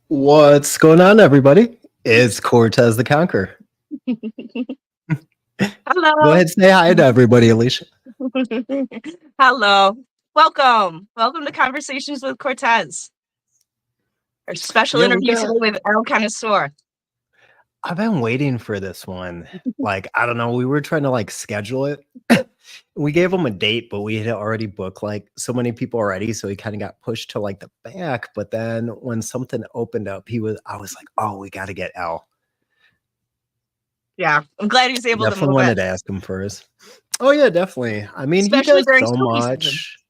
What's going on, everybody? It's Cortez the Conqueror. Hello. Go ahead and say hi to everybody, Alicia. Hello. Welcome to Conversations with Cortez. Our special interview today with Cannasseur. I've been waiting for this one. I don't know. We were trying to schedule it. We gave him a date, but we had already booked so many people already. So he kind of got pushed to the back. But then when something opened up, I was like, oh, we got to get Al. Yeah, I'm glad he was able to move. Definitely wanted to ask him first. Oh yeah, definitely. I mean, especially he does so much. Season.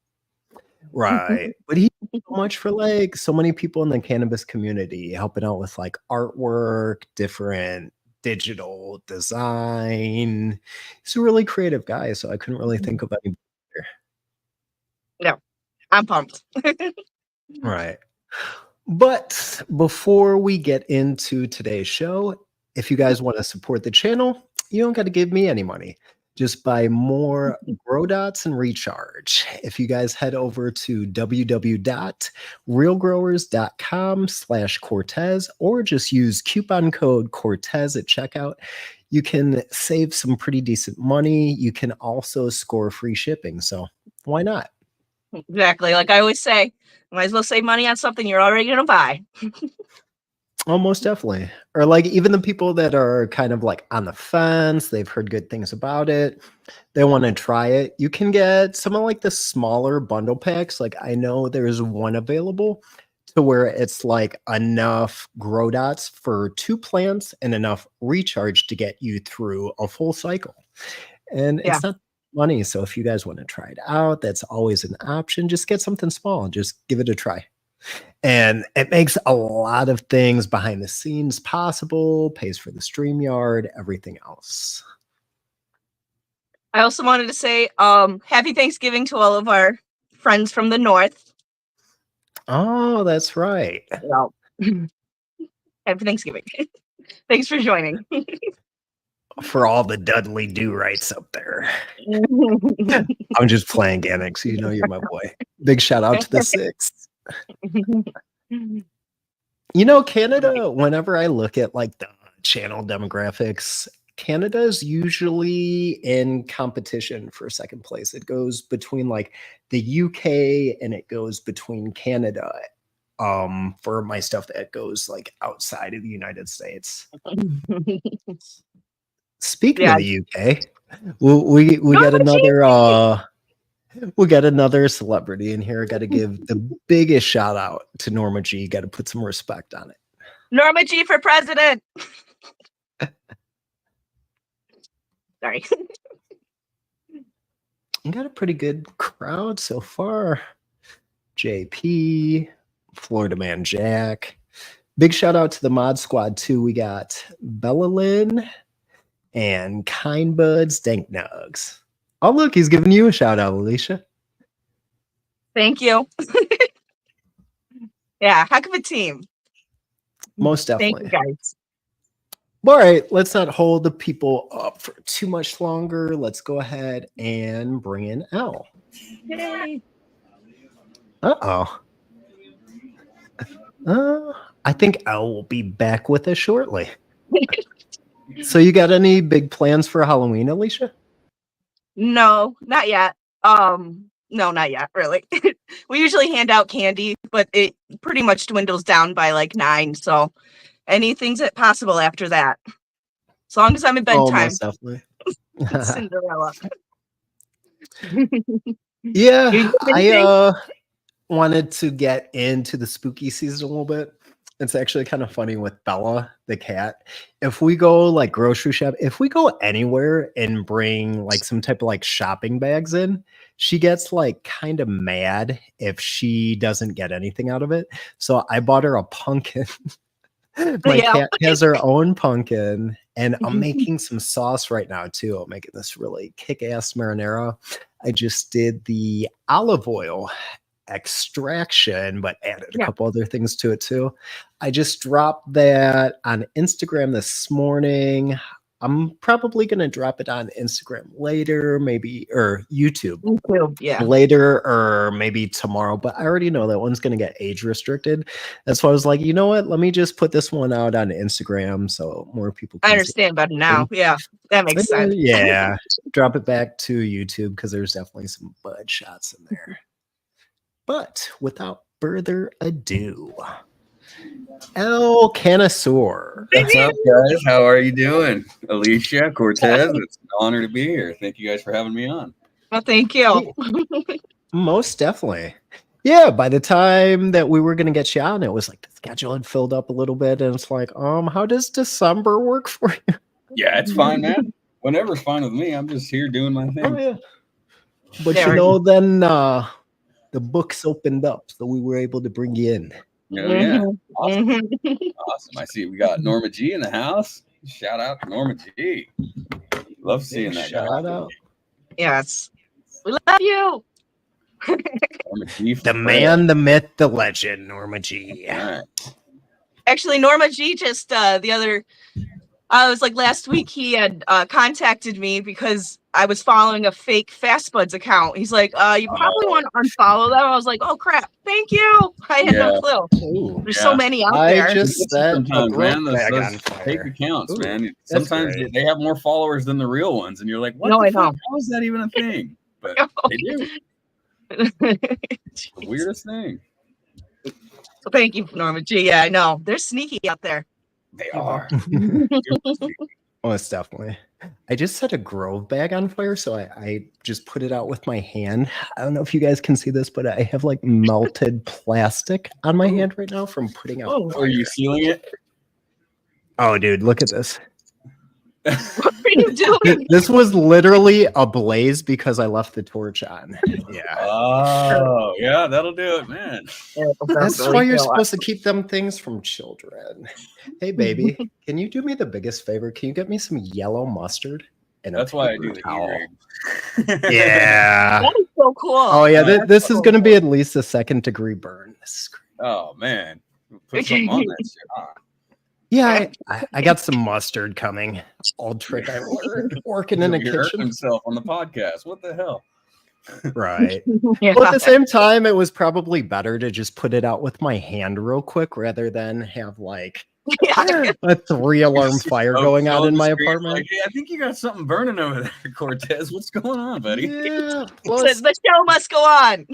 Right. But he does so much for so many people in the cannabis community, helping out with artwork, different digital design. He's a really creative guy, so I couldn't really think of any better. No, I'm pumped. Right. But before we get into today's show, if you guys want to support the channel, you don't got to give me any money. Just buy more grow dots and recharge. If you guys head over to www.realgrowers.com/Cortez or just use coupon code Cortez at checkout, you can save some pretty decent money. You can also score free shipping. So why not? Exactly. Like I always say, might as well save money on something you're already going to buy. Oh, most definitely. Or even the people that are kind of on the fence, they've heard good things about it, they want to try it. You can get some of the smaller bundle packs. I know there's one available to where it's enough grow dots for 2 plants and enough recharge to get you through a full cycle. And it's not money. So if you guys want to try it out, that's always an option. Just get something small. Just give it a try. And it makes a lot of things behind the scenes possible, pays for the StreamYard, everything else. I also wanted to say happy Thanksgiving to all of our friends from the North. Oh, that's right. Well, happy Thanksgiving. Thanks for joining. For all the Dudley Do-Rights up there. I'm just playing, Ganix. You know you're my boy. Big shout out to the 6th. Canada, whenever I look at the channel demographics, Canada is usually in competition for second place. It goes between the UK and it goes between Canada for my stuff that goes outside of the United States. Speaking of the UK, we got another we got another celebrity in here. Got to give the biggest shout out to Norma G. Got to put some respect on it. Norma G for president. Sorry. You got a pretty good crowd so far. JP, Florida Man Jack. Big shout out to the mod squad too. We got Bella Lynn and Kind Buds Dank Nugs. Oh, look, he's giving you a shout out, Alicia. Thank you. Yeah, heck of a team. Most definitely. Thank you, guys. All right, let's not hold the people up for too much longer. Let's go ahead and bring in Elle. Yay. Uh-oh. I think Elle will be back with us shortly. So you got any big plans for Halloween, Alicia? No, not yet. No, not yet, really. We usually hand out candy, but it pretty much dwindles down by like 9. So anything's possible after that. As long as I'm in Oh, bedtime. most definitely. Cinderella. Yeah, You do I anything? wanted to get into the spooky season a little bit. It's actually kind of funny with Bella, the cat. If we go like grocery shop, if we go anywhere and bring like some type of like shopping bags in, she gets like kind of mad if she doesn't get anything out of it. So I bought her a pumpkin. My Yeah. cat has her own pumpkin, and I'm making some sauce right now too. I'm making this really kick-ass marinara. I just did the olive oil extraction, but added a Yeah. couple other things to it too. I just dropped that on Instagram this morning. I'm probably going to drop it on Instagram later, maybe, or YouTube Me too. Yeah. later, or maybe tomorrow. But I already know that one's going to get age restricted. That's why I was like, you know what? Let me just put this one out on Instagram so more people I can see understand better it. now. Yeah, that makes sense. Yeah, drop it back to YouTube because there's definitely some bud shots in there. But without further ado, El Cannasseur. What's up, guys? How are you doing? Alicia, Cortez, it's an honor to be here. Thank you guys for having me on. Well, thank you. Most definitely. Yeah, by the time that we were going to get you on, it was like the schedule had filled up a little bit. And it's like, how does December work for you? Yeah, it's fine, man. Whenever's fine with me. I'm just here doing my thing. Oh, yeah. But There you we know, then the books opened up, so we were able to bring you in. Oh, yeah. Mhm. Awesome. Mhm. Awesome. I see we got Norma G in the house. Shout out to Norma G. Love seeing that guy. Shout out. Yes. We love you. Norma G The man, the myth, the legend, Norma G. All right. Actually, Norma G just I was like last week he had contacted me because I was following a fake Fast Buds account. He's like, you probably want to unfollow them. I was like, oh crap, thank you. I had no clue. Ooh. There's so many out I there. just set a Sometimes, growth man, bag those on fake fire. accounts, Ooh, man. that's Sometimes great. they have more followers than the real ones, and you're like, what No, the I fuck? know. How is that even a thing? But they do. The weirdest thing. So thank you, Norma G. Yeah, I know. They're sneaky out there. They are. Most definitely. I just set a grove bag on fire, so I just put it out with my hand. I don't know if you guys can see this, but I have like melted plastic on my hand right now from putting out. Oh, Are you sealing it? Oh, dude, look at this. what are you doing? This was literally ablaze because I left the torch on. Yeah. Oh, yeah, that'll do it, man. That's why you're supposed to keep them things from children. Hey, baby, can you do me the biggest favor? Can you get me some yellow mustard? And That's why I do the towel? earring. Yeah. That is so cool. Oh, yeah. This is going to be at least a 2nd-degree burn. This is great. Oh, man. Put something on that shit, huh? Yeah, I got some mustard coming. Old trick I learned working in a He hurt kitchen. himself on the podcast. What the hell? Right. Yeah. Well, at the same time, it was probably better to just put it out with my hand real quick rather than have like Yeah. a 3-alarm fire going on in my Screen, apartment. like, hey, I think you got something burning over there, Cortez. What's going on, buddy? Yeah. Says Plus, the show must go on.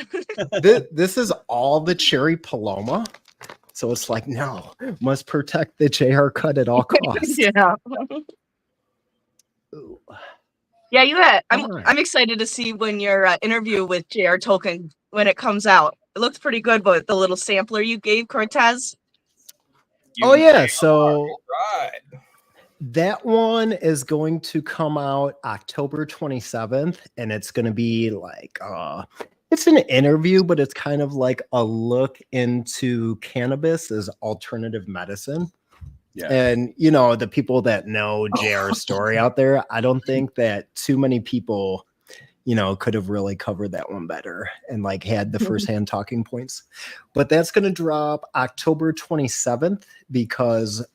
this is all the cherry paloma. So it's like, no, must protect the JR cut at all costs. Yeah. Ooh. Yeah, you had. Alright. I'm excited to see when your interview with J.R. Tolkien when it comes out. It looks pretty good, but the little sampler you gave Cortez. Oh, yeah. So Right. that one is going to come out October 27th, and it's going to be like it's an interview, but it's kind of like a look into cannabis as alternative medicine. Yeah. And you know, the people that know JR's story out there, I don't think that too many people, you know, could have really covered that one better and like had the firsthand talking points. But that's going to drop October 27th because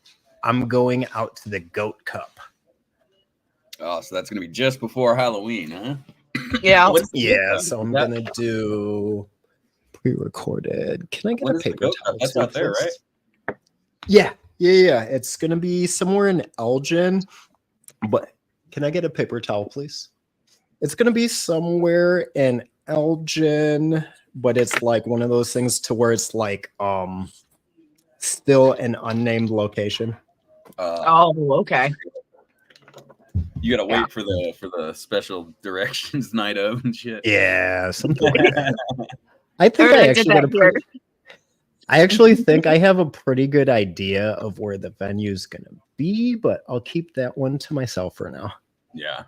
I'm going out to the Goat Cup. Oh, so that's gonna be just before Halloween, huh? Yeah. Yeah, so I'm gonna do pre-recorded. Can I get When a is the paper Goat Cup? towel? That's too, out there, please? right? Yeah. It's gonna be somewhere in Elgin, but can I get a paper towel, please? It's gonna be somewhere in Elgin, but it's like one of those things to where it's like still an unnamed location. Oh, okay. You gotta Yeah. wait for the special directions night of and shit. Yeah, something like that. I think Or I they did actually that got a here. I actually think I have a pretty good idea of where the venue's gonna be, but I'll keep that one to myself for now. Yeah.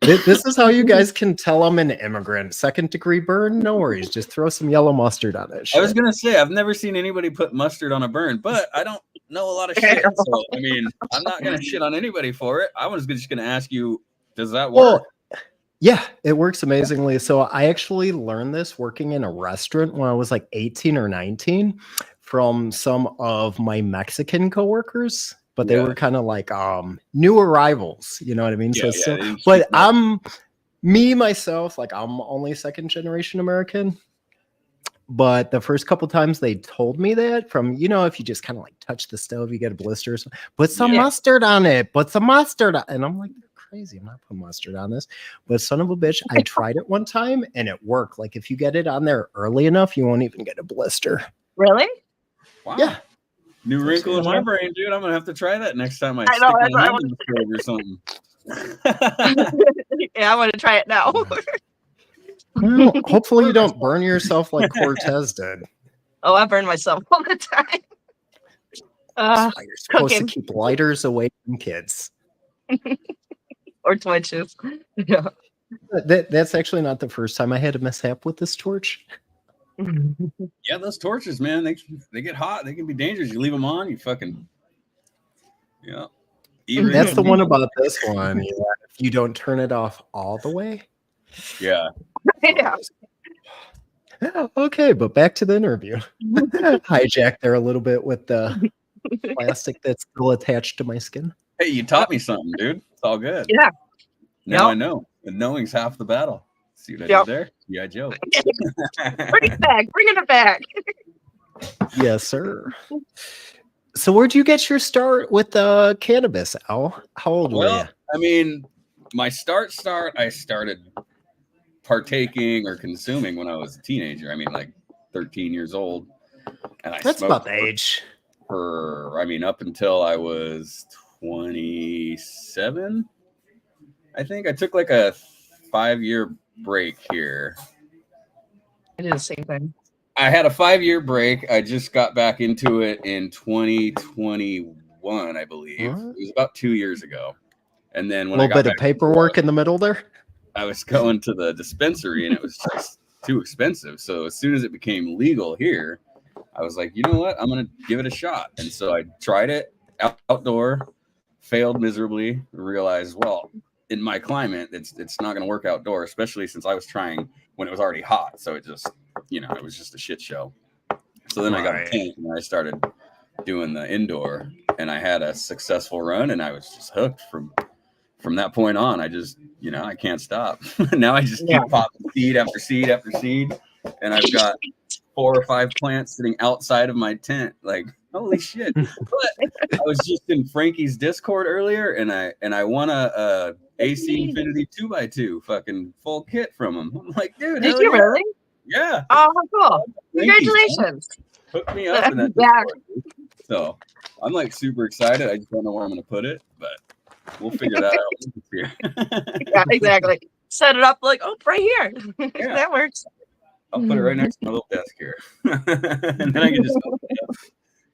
This is how you guys can tell I'm an immigrant. Second degree burn, no worries. Just throw some yellow mustard on it. I was gonna say I've never seen anybody put mustard on a burn, but I don't know a lot of shit. So I mean, I'm not gonna shit on anybody for it. I was just gonna ask you, does that work? Well, yeah, it works amazingly. So I actually learned this working in a restaurant when I was like 18 or 19 from some of my Mexican coworkers, but they Yeah. were kind of like new arrivals, you know what I mean? Yeah, So they didn't but speak much. I'm myself, like I'm only second generation American. But the first couple times they told me that from, if you just kind of like touch the stove, you get a blister. Put some Yeah. mustard on it. Put some mustard on. And I'm like, they're crazy. I'm not putting mustard on this. But son of a bitch, I tried it one time and it worked. Like if you get it on there early enough, you won't even get a blister. Really? Wow. Yeah. New wrinkle in my Yeah. brain, dude. I'm gonna have to try that next time I I know, stick that's my what I hand in the stove or something. Yeah, I want to try it now. Well, hopefully you don't burn yourself like Cortez did. Oh, I burn myself all the time. That's why you're supposed cooking. to keep lighters away from kids. Or twitches. Yeah. That's actually not the first time I had a mishap with this torch. Yeah, those torches, man, they get hot. They can be dangerous. You leave them on, you fucking That's the one about this one. Yeah, if you don't turn it off all the way. Yeah. Yeah. Okay, but back to the interview. Hijacked there a little bit with the plastic that's still attached to my skin. Hey, you taught me something, dude. It's all good. Yeah. Now Yep. I know. And knowing's half the battle. See what I Yep. did there? Yeah, Joe. Bring it back. Bring it back. Yes, sir. So where'd you get your start with cannabis, Al? How old were Well, you? I mean, my start, I started partaking or consuming when I was a teenager. I mean, like 13 years old. And I That's smoked about the age. up until I was 27. I think I took like a 5-year break here. I did the same thing. I had a 5-year break. I just got back into it in 2021, I believe. What? It was about 2 years ago. And then A when I little got bit of back, paperwork in the middle there. I was going to the dispensary and it was just too expensive. So as soon as it became legal here, I was like, you know what? I'm going to give it a shot. And so I tried it outdoor, failed miserably, realized, well, in my climate, it's not going to work outdoor, especially since I was trying when it was already hot. So it just, it was just a shit show. So then I got a tent and I started doing the indoor and I had a successful run and I was just hooked from that point on. I just, I can't stop. Now I just keep popping seed after seed after seed. And I've got 4 or 5 plants sitting outside of my tent. Like, holy shit. But I was just in Frankie's Discord earlier and I won a AC Infinity 2x2 fucking full kit from him. I'm like, dude, Did you really? Yeah. Oh, how cool. Frankie's, Congratulations. hook me up in that Discord. So I'm like super excited. I just don't know where I'm going to put it, but we'll figure that out. Here. Yeah, exactly. Set it up like, oh, right here. Yeah. That works. I'll put it right next to my little desk here. And then I can just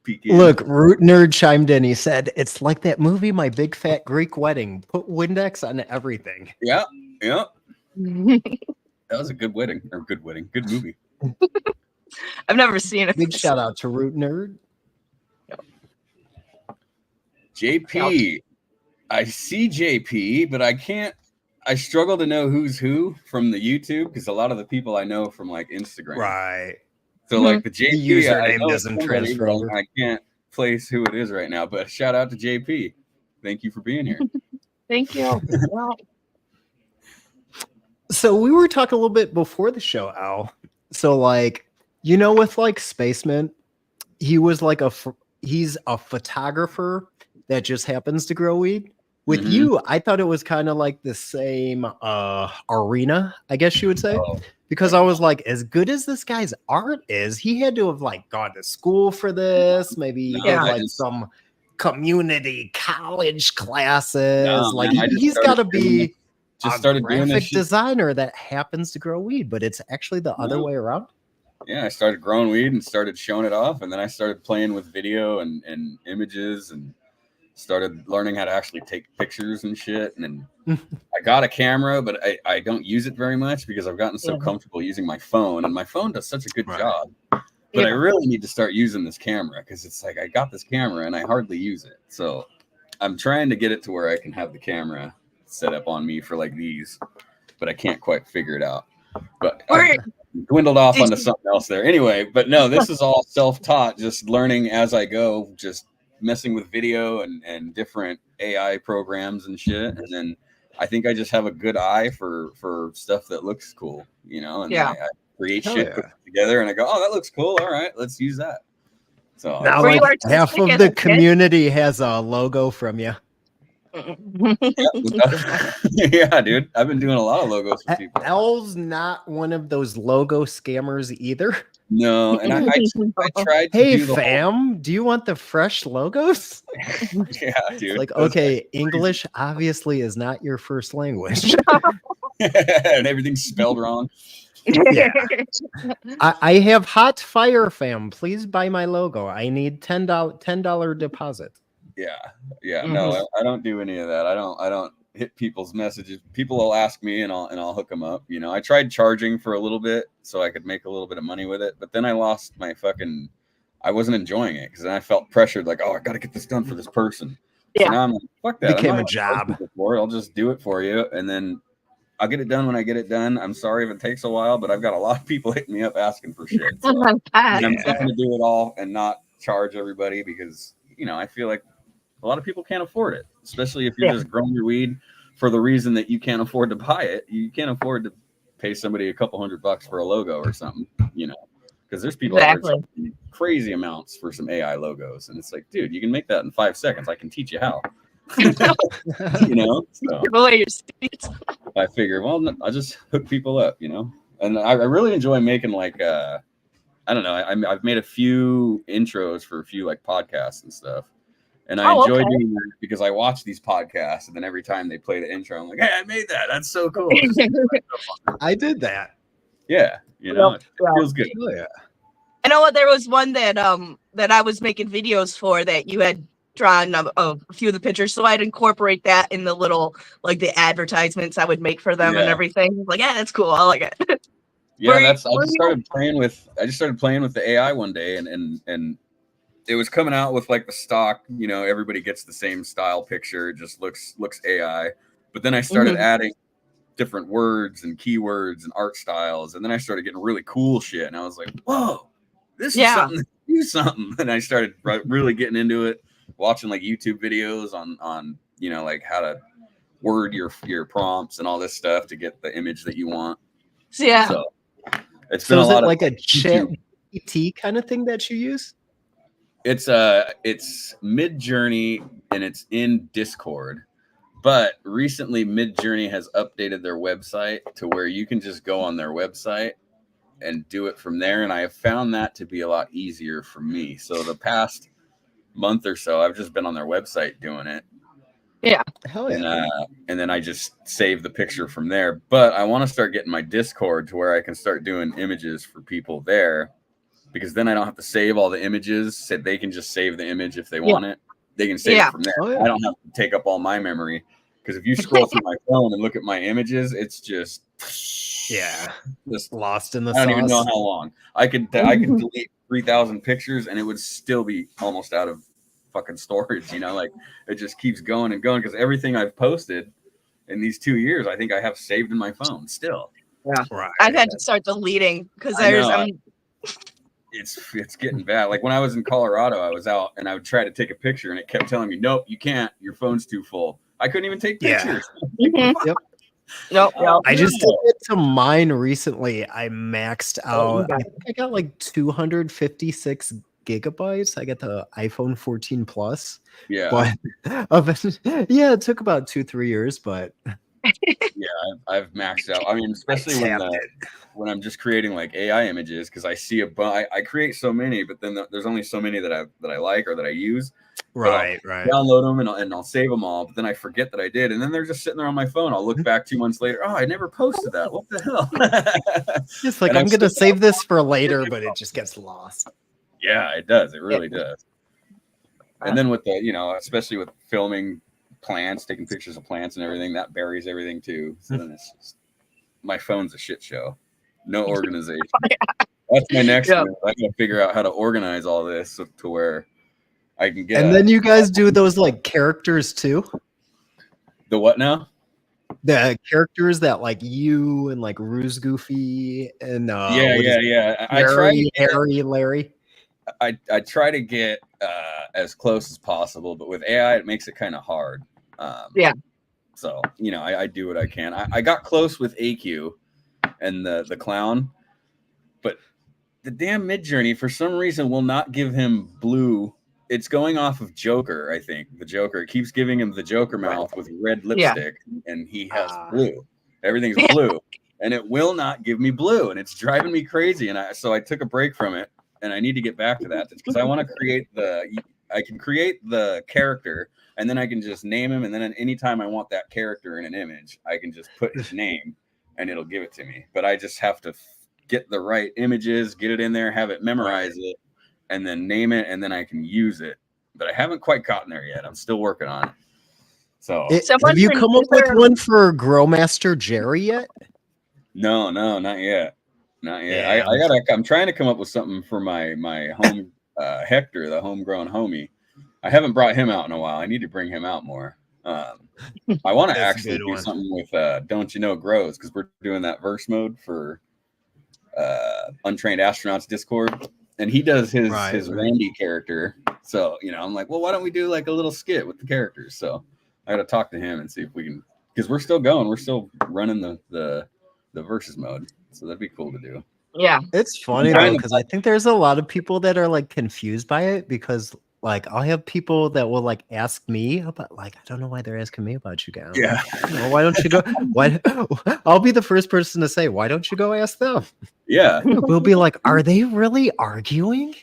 peek in. Look, Root Nerd chimed in. He said, it's like that movie, My Big Fat Greek Wedding. Put Windex on everything. Yeah. That was a good wedding. Good movie. I've never seen it. Big shout out to Root Nerd. JP. I see JP, but I struggle to know who's who from the YouTube because a lot of the people I know from like Instagram. Right. So like the JP The username I know doesn't somebody, transfer but over. I can't place who it is right now, but shout out to JP. Thank you for being here. Thank you. Well, So we were talking a little bit before the show, Al. So like, with like Spaceman, he was like he's a photographer that just happens to grow weed. With Mhm. you, I thought it was kind of like the same arena, I guess you would say. Oh, Because I was like, as good as this guy's art is, he had to have like gone to school for this. Maybe he No, did I like just- some community college classes. No, like man, I just he's got to started doing be just a started doing this graphic shit. designer that happens to grow weed, but it's actually the other No. way around. Yeah, I started growing weed and started showing it off, and then I started playing with video and images and started learning how to actually take pictures and shit. And then I got a camera, but I don't use it very much because I've gotten so comfortable using my phone, and my phone does such a good job. But I really need to start using this camera because it's like I got this camera and I hardly use it. So I'm trying to get it to where I can have the camera set up on me for like these, but I can't quite figure it out. But I dwindled off onto something else there. Anyway, but no, this is all self-taught, just learning as I go, just messing with video and different AI programs and shit. And then I think I just have a good eye for stuff that looks cool, and then I create shit, put it together, and I go, oh, that looks cool. All right, let's use that. So now like half of the community has a logo from you. Yeah, dude, I've been doing a lot of logos for people. Al's not one of those logo scammers either. No, and I tried to hey do the fam, do you want the fresh logos? Yeah, dude. It's like, okay, English obviously is not your first language. And everything's spelled wrong. Yeah. I have hot fire, fam. Please buy my logo. I need $10 deposit. Yeah. No, I don't do any of that. I don't hit people's messages. People will ask me and I'll hook them up. I tried charging for a little bit so I could make a little bit of money with it, but then I lost my I wasn't enjoying it because then I felt pressured, like, oh, I got to get this done for this person. So now I'm like, fuck that. Became a job. I'll just do it for you, and then I'll get it done when I get it done. I'm sorry if it takes a while, but I've got a lot of people hitting me up asking for shit. So I'm trying to do it all and not charge everybody because, I feel like a lot of people can't afford it, especially if you're just growing your weed for the reason that you can't afford to buy it. You can't afford to pay somebody a couple $100 for a logo or something, because there's people out there charging crazy amounts for some AI logos. And it's like, dude, you can make that in 5 seconds. I can teach you how. So I figure, well, I'll just hook people up, and I really enjoy making like, I don't know. I've made a few intros for a few like podcasts and stuff. And I enjoy doing that because I watch these podcasts, and then every time they play the intro, I'm like, hey, I made that. That's so cool. I did that. Yeah. It feels good. Oh, yeah. I know what there was one that I was making videos for that you had drawn a few of the pictures, so I'd incorporate that in the little like the advertisements I would make for them and everything. Like, yeah, that's cool. I like it. Yeah, I just started playing with the AI one day, and it was coming out with like the stock, everybody gets the same style picture, it just looks AI. But then I started adding different words and keywords and art styles, and then I started getting really cool shit, and I was like, whoa, this is something, do something. And I started really getting into it, watching like YouTube videos on like how to word your prompts and all this stuff to get the image that you want. So it's been a lot like of a ChatGPT kind of thing that you use. It's Mid-Journey, and it's in Discord. But recently, Mid-Journey has updated their website to where you can just go on their website and do it from there. And I have found that to be a lot easier for me. So the past month or so, I've just been on their website doing it. Yeah. Hell yeah. And then I just save the picture from there. But I want to start getting my Discord to where I can start doing images for people there, because then I don't have to save all the images. So they can just save the image if they want it. They can save it from there. I don't have to take up all my memory, because if you scroll through my phone and look at my images, it's just just lost in the sauce. I don't even know sauce. how long. I could delete 3,000 pictures and it would still be almost out of fucking storage. Like it just keeps going and going, because everything I've posted in these 2 years, I think I have saved in my phone still. Yeah, right. I've had to start deleting because it's getting bad. Like when I was in Colorado, I was out and I would try to take a picture and it kept telling me, nope, you can't. Your phone's too full. I couldn't even take pictures. Mhm. Yep. Nope. I just did it to mine recently. I maxed out. I think I got like 256 gigabytes. I got the iPhone 14 Plus. Yeah. But yeah, it took about 2-3 years, but Yeah, I've maxed out. I mean, especially when I'm just creating like AI images, because I see I create so many, but then there's only so many that I like or that I use. right. Download them and I'll save them all, but then I forget that I did, and then they're just sitting there on my phone. I'll look back 2 months later. Oh, I never posted that. What the hell? It's like I'm gonna save this for later, but it just gets lost. Yeah, it does. It really does. And then with the, especially with filming plants, taking pictures of plants and everything, that buries everything too. So then it's just, my phone's a shit show. No organization. That's my next one. I gotta figure out how to organize all this to where I can get. And then you guys do those like characters too. The what now? The characters that like you and like Ruse Goofy and yeah. Harry, Larry. I try to get as close as possible, but with AI, it makes it kind of hard. So I do what I can. I got close with AQ and the clown, but the damn Midjourney for some reason will not give him blue. It's going off of Joker, I think. The Joker, it keeps giving him the Joker mouth with red lipstick, and he has blue. Everything's blue, and it will not give me blue, and it's driving me crazy. And so I took a break from it, and I need to get back to that because I want to create I can create the character, and then I can just name him, and then anytime I want that character in an image, I can just put his name, and it'll give it to me. But I just have to get the right images, get it in there, have it memorize it, and then name it, and then I can use it. But I haven't quite gotten there yet. I'm still working on it. So have you come up with one for Growmaster Jerry yet? No, not yet. Not yet. I'm trying to come up with something for my home Hector, the homegrown homie. I haven't brought him out in a while. I need to bring him out more. I want to actually do something with Don't You Know Grows, because we're doing that verse mode for Untrained Astronauts Discord, and he does his Randy character. So I'm like, well, why don't we do like a little skit with the characters? So I got to talk to him and see if we can, because we're still going. We're still running the versus mode, so that'd be cool to do. Yeah, it's funny though, because I think there's a lot of people that are like confused by it, because like I'll have people that will like ask me about, like, I don't know why they're asking me about you guys. Yeah. Well, why don't you go? I'll be the first person to say, why don't you go ask them? Yeah. We'll be like, are they really arguing?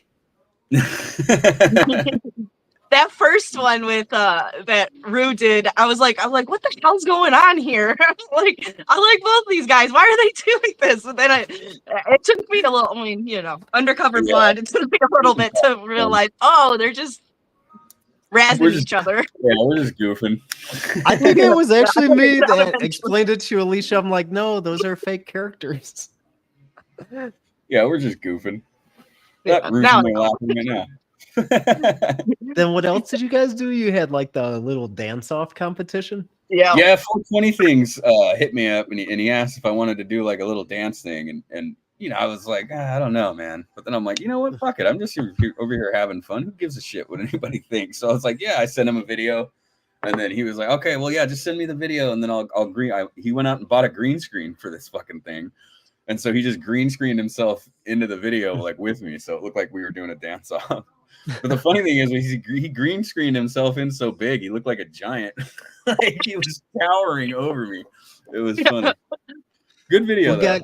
That first one with that Rue did, I was like, what the hell's going on here? I like both these guys. Why are they doing this? And then it took me a little, undercover blood. It took me a little bit to realize, they're just razzing each other. Yeah, we're just goofing. I think it was actually me that explained it to Alicia. I'm like, no, those are fake characters. Yeah, we're just goofing. That Rue's laughing right now. Then what else did you guys do? You had like the little dance-off competition? Yeah, 420 things hit me up, and he asked if I wanted to do like a little dance thing, and I was like, I don't know, man. But then I'm like, you know what, fuck it, I'm just over here having fun. Who gives a shit what anybody thinks? So I was like, I sent him a video, and then he was like, okay, well, just send me the video, and then I'll agree. He went out and bought a green screen for this fucking thing. And so he just green screened himself into the video like with me, so it looked like we were doing a dance off. But the funny thing is, he green screened himself in so big, he looked like a giant. Like he was towering over me. It was funny. Good video. We got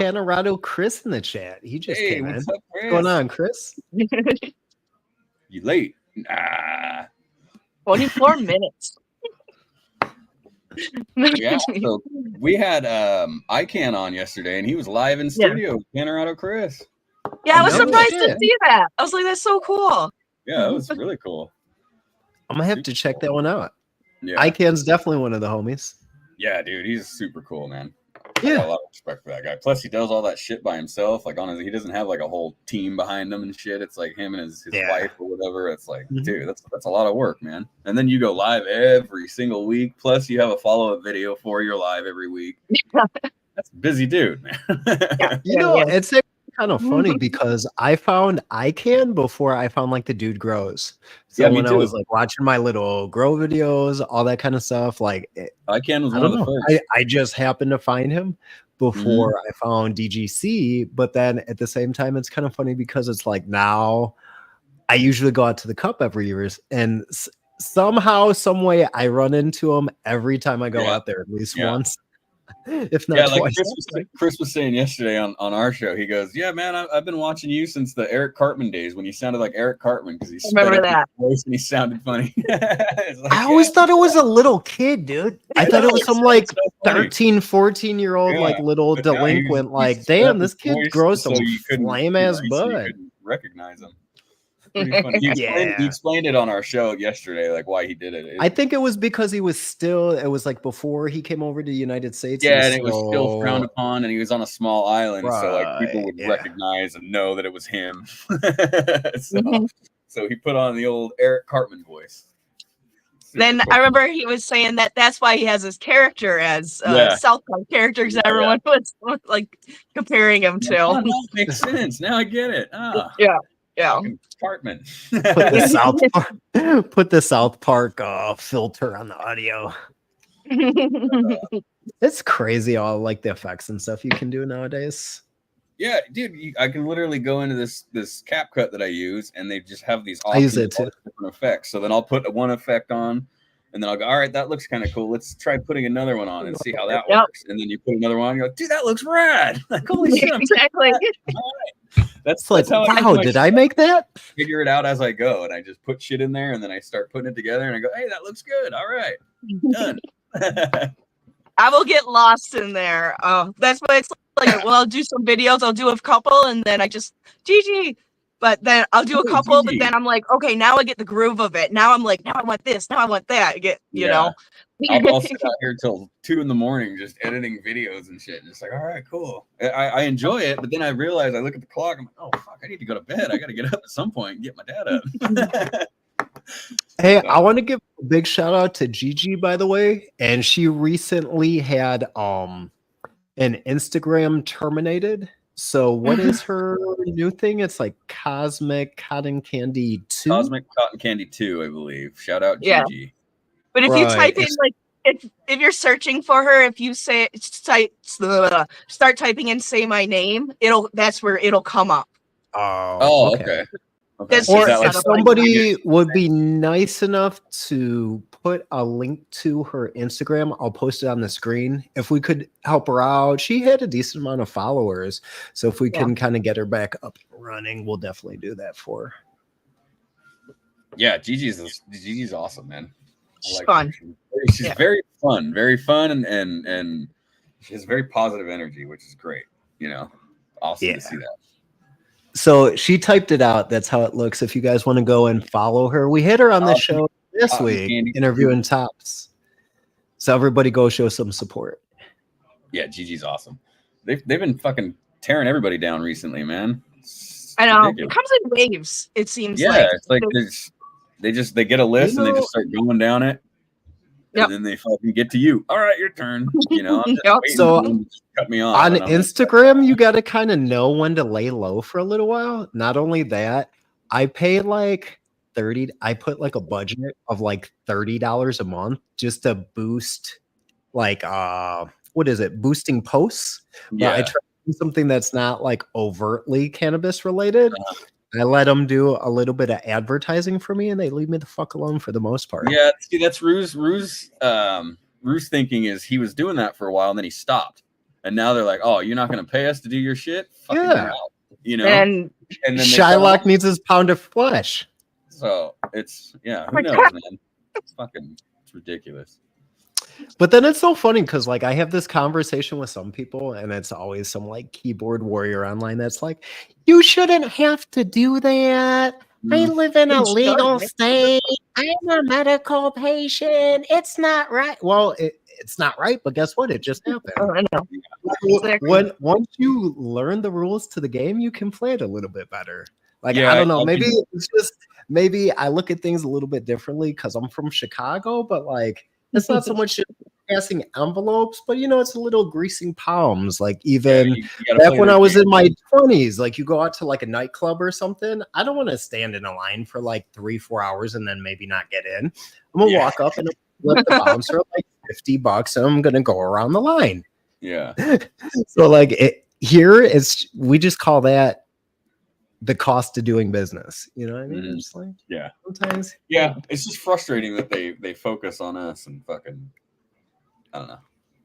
Cannasseur Chris in the chat. He just came in. What's going on, Chris? You late? Nah. 24 minutes. Yeah, so we had ICANN on yesterday, and he was live in studio with Cannasseur Chris. Yeah, I was surprised to see that. I was like, that's so cool. Yeah, it was really cool. I'm gonna have to check that one out. Yeah, ICANN's definitely one of the homies. Yeah, dude, he's super cool, man. Yeah, I got a lot of respect for that guy. Plus, he does all that shit by himself. Like he doesn't have like a whole team behind him and shit. It's like him and his wife or whatever. It's like, dude, that's a lot of work, man. And then you go live every single week. Plus, you have a follow-up video for your live every week. That's a busy dude, man. it's kind of funny because I found ICANN before I found like the dude grows. So Yeah, me when I too. was like watching my little grow videos, all that kind of stuff, like ICANN was I one of don't the know. first. I just happened to find him before I found DGC, but then at the same time, it's kind of funny because it's like now I usually go out to the cup every year, and somehow, some way, I run into him every time I go out there at least once, if not like twice. Chris was saying yesterday on our show, he goes, "Yeah, man, I've been watching you since the Eric Cartman days when you sounded like Eric Cartman because he Remember sped up that. his voice and he sounded funny." Like, I always thought it was a little kid, dude. I thought it was some like 13, 14-year-old like little but no, delinquent. he's like, sped up damn, his this kid voice grows so some you couldn't, flame ass so you bud. couldn't recognize him. Pretty funny. He explained it on our show yesterday, like why he did it. I think it was because he was still, it was like before he came over to the United States. Yeah, and it was still frowned upon, and he was on a small island, so like people would Right, recognize and know that it was him. So he put on the old Eric Cartman voice. Then I remember he was saying that that's why he has his character as South Park character, because everyone was like comparing him to. Oh, that makes sense. Now I get it. Yeah. Cartman. Put the South Park filter on the audio. It's crazy all like the effects and stuff you can do nowadays. Yeah, dude, I can literally go into this CapCut that I use, and they just have these I use it too. different effects. So then I'll put one effect on, and then I'll go, all right, that looks kind of cool. Let's try putting another one on and see how that works. And then you put another one on, you're like, dude, that looks rad. Like, holy shit, exactly. That's like, wow, did I make that? Figure it out as I go, and I just put shit in there, and then I start putting it together, and I go, hey, that looks good. All right, done. I will get lost in there. That's why it's like, well, I'll do some videos, I'll do a couple, and then I just GG. But then I'll do a couple, but then I'm like, okay, now I get the groove of it. Now I'm like, now I want this, now I want that. You know. I'll sit out here till 2 a.m. just editing videos and shit. And it's like, all right, cool. I enjoy it, but then I realize I look at the clock. I'm like, oh fuck, I need to go to bed. I got to get up at some point and get my dad up. Hey, I want to give a big shout out to Gigi, by the way. And she recently had an Instagram terminated. So what is her new thing? It's like Cosmic Cotton Candy 2. Cosmic Cotton Candy 2, I believe. Shout out Gigi. But if you type in like if you're searching for her, if you say start typing in "say my name," that's where it'll come up. Oh, okay. Or if somebody would be nice enough to put a link to her Instagram, I'll post it on the screen. If we could help her out, she had a decent amount of followers. So if we can kind of get her back up and running, we'll definitely do that for her. Yeah, Gigi's awesome, man. She's fun. She's very fun, and she has very positive energy, which is great. You know, awesome to see that. So she typed it out. That's how it looks. If you guys want to go and follow her, we had her on the show this week interviewing Tops. So everybody go show some support. Yeah, Gigi's awesome. They've been fucking tearing everybody down recently, man. I know. Ridiculous. It comes in waves. It seems it's like they get a list and they just start going down it. And then they fucking get to you. All right, your turn. You know, so cut me off on Instagram, you got to kind of know when to lay low for a little while. Not only that, I pay like $30. I put like a budget of like $30 a month just to boost, like what is it? Boosting posts. Yeah, I try to do something that's not like overtly cannabis related. I let them do a little bit of advertising for me, and they leave me the fuck alone for the most part. Yeah, see, that's Rue's thinking is he was doing that for a while, and then he stopped, and now they're like, "Oh, you're not going to pay us to do your shit?" Fucking out. You know. And then Shylock needs his pound of flesh. So it's who knows, man? It's ridiculous. But then it's so funny because like I have this conversation with some people, and it's always some like keyboard warrior online that's like, you shouldn't have to do that. I live in a legal state. I'm a medical patient. It's not right. Well, it's not right, but guess what? It just happened. Oh, I know. Once you learn the rules to the game, you can play it a little bit better. Like I don't know, maybe it's just maybe I look at things a little bit differently because I'm from Chicago, but like it's not so much passing envelopes, but it's a little greasing palms. Like Yeah, even you gotta back play when the I was game. in my 20s, like you go out to like a nightclub or something. I don't want to stand in a line for like 3-4 hours and then maybe not get in. I'm gonna walk up and flip the bouncer like $50 and I'm gonna go around the line. Yeah. So like here it's we just call that the cost of doing business. You know what I mean? Mhm. It's like Yeah. sometimes Yeah. It's just frustrating that they focus on us and fucking, I don't know.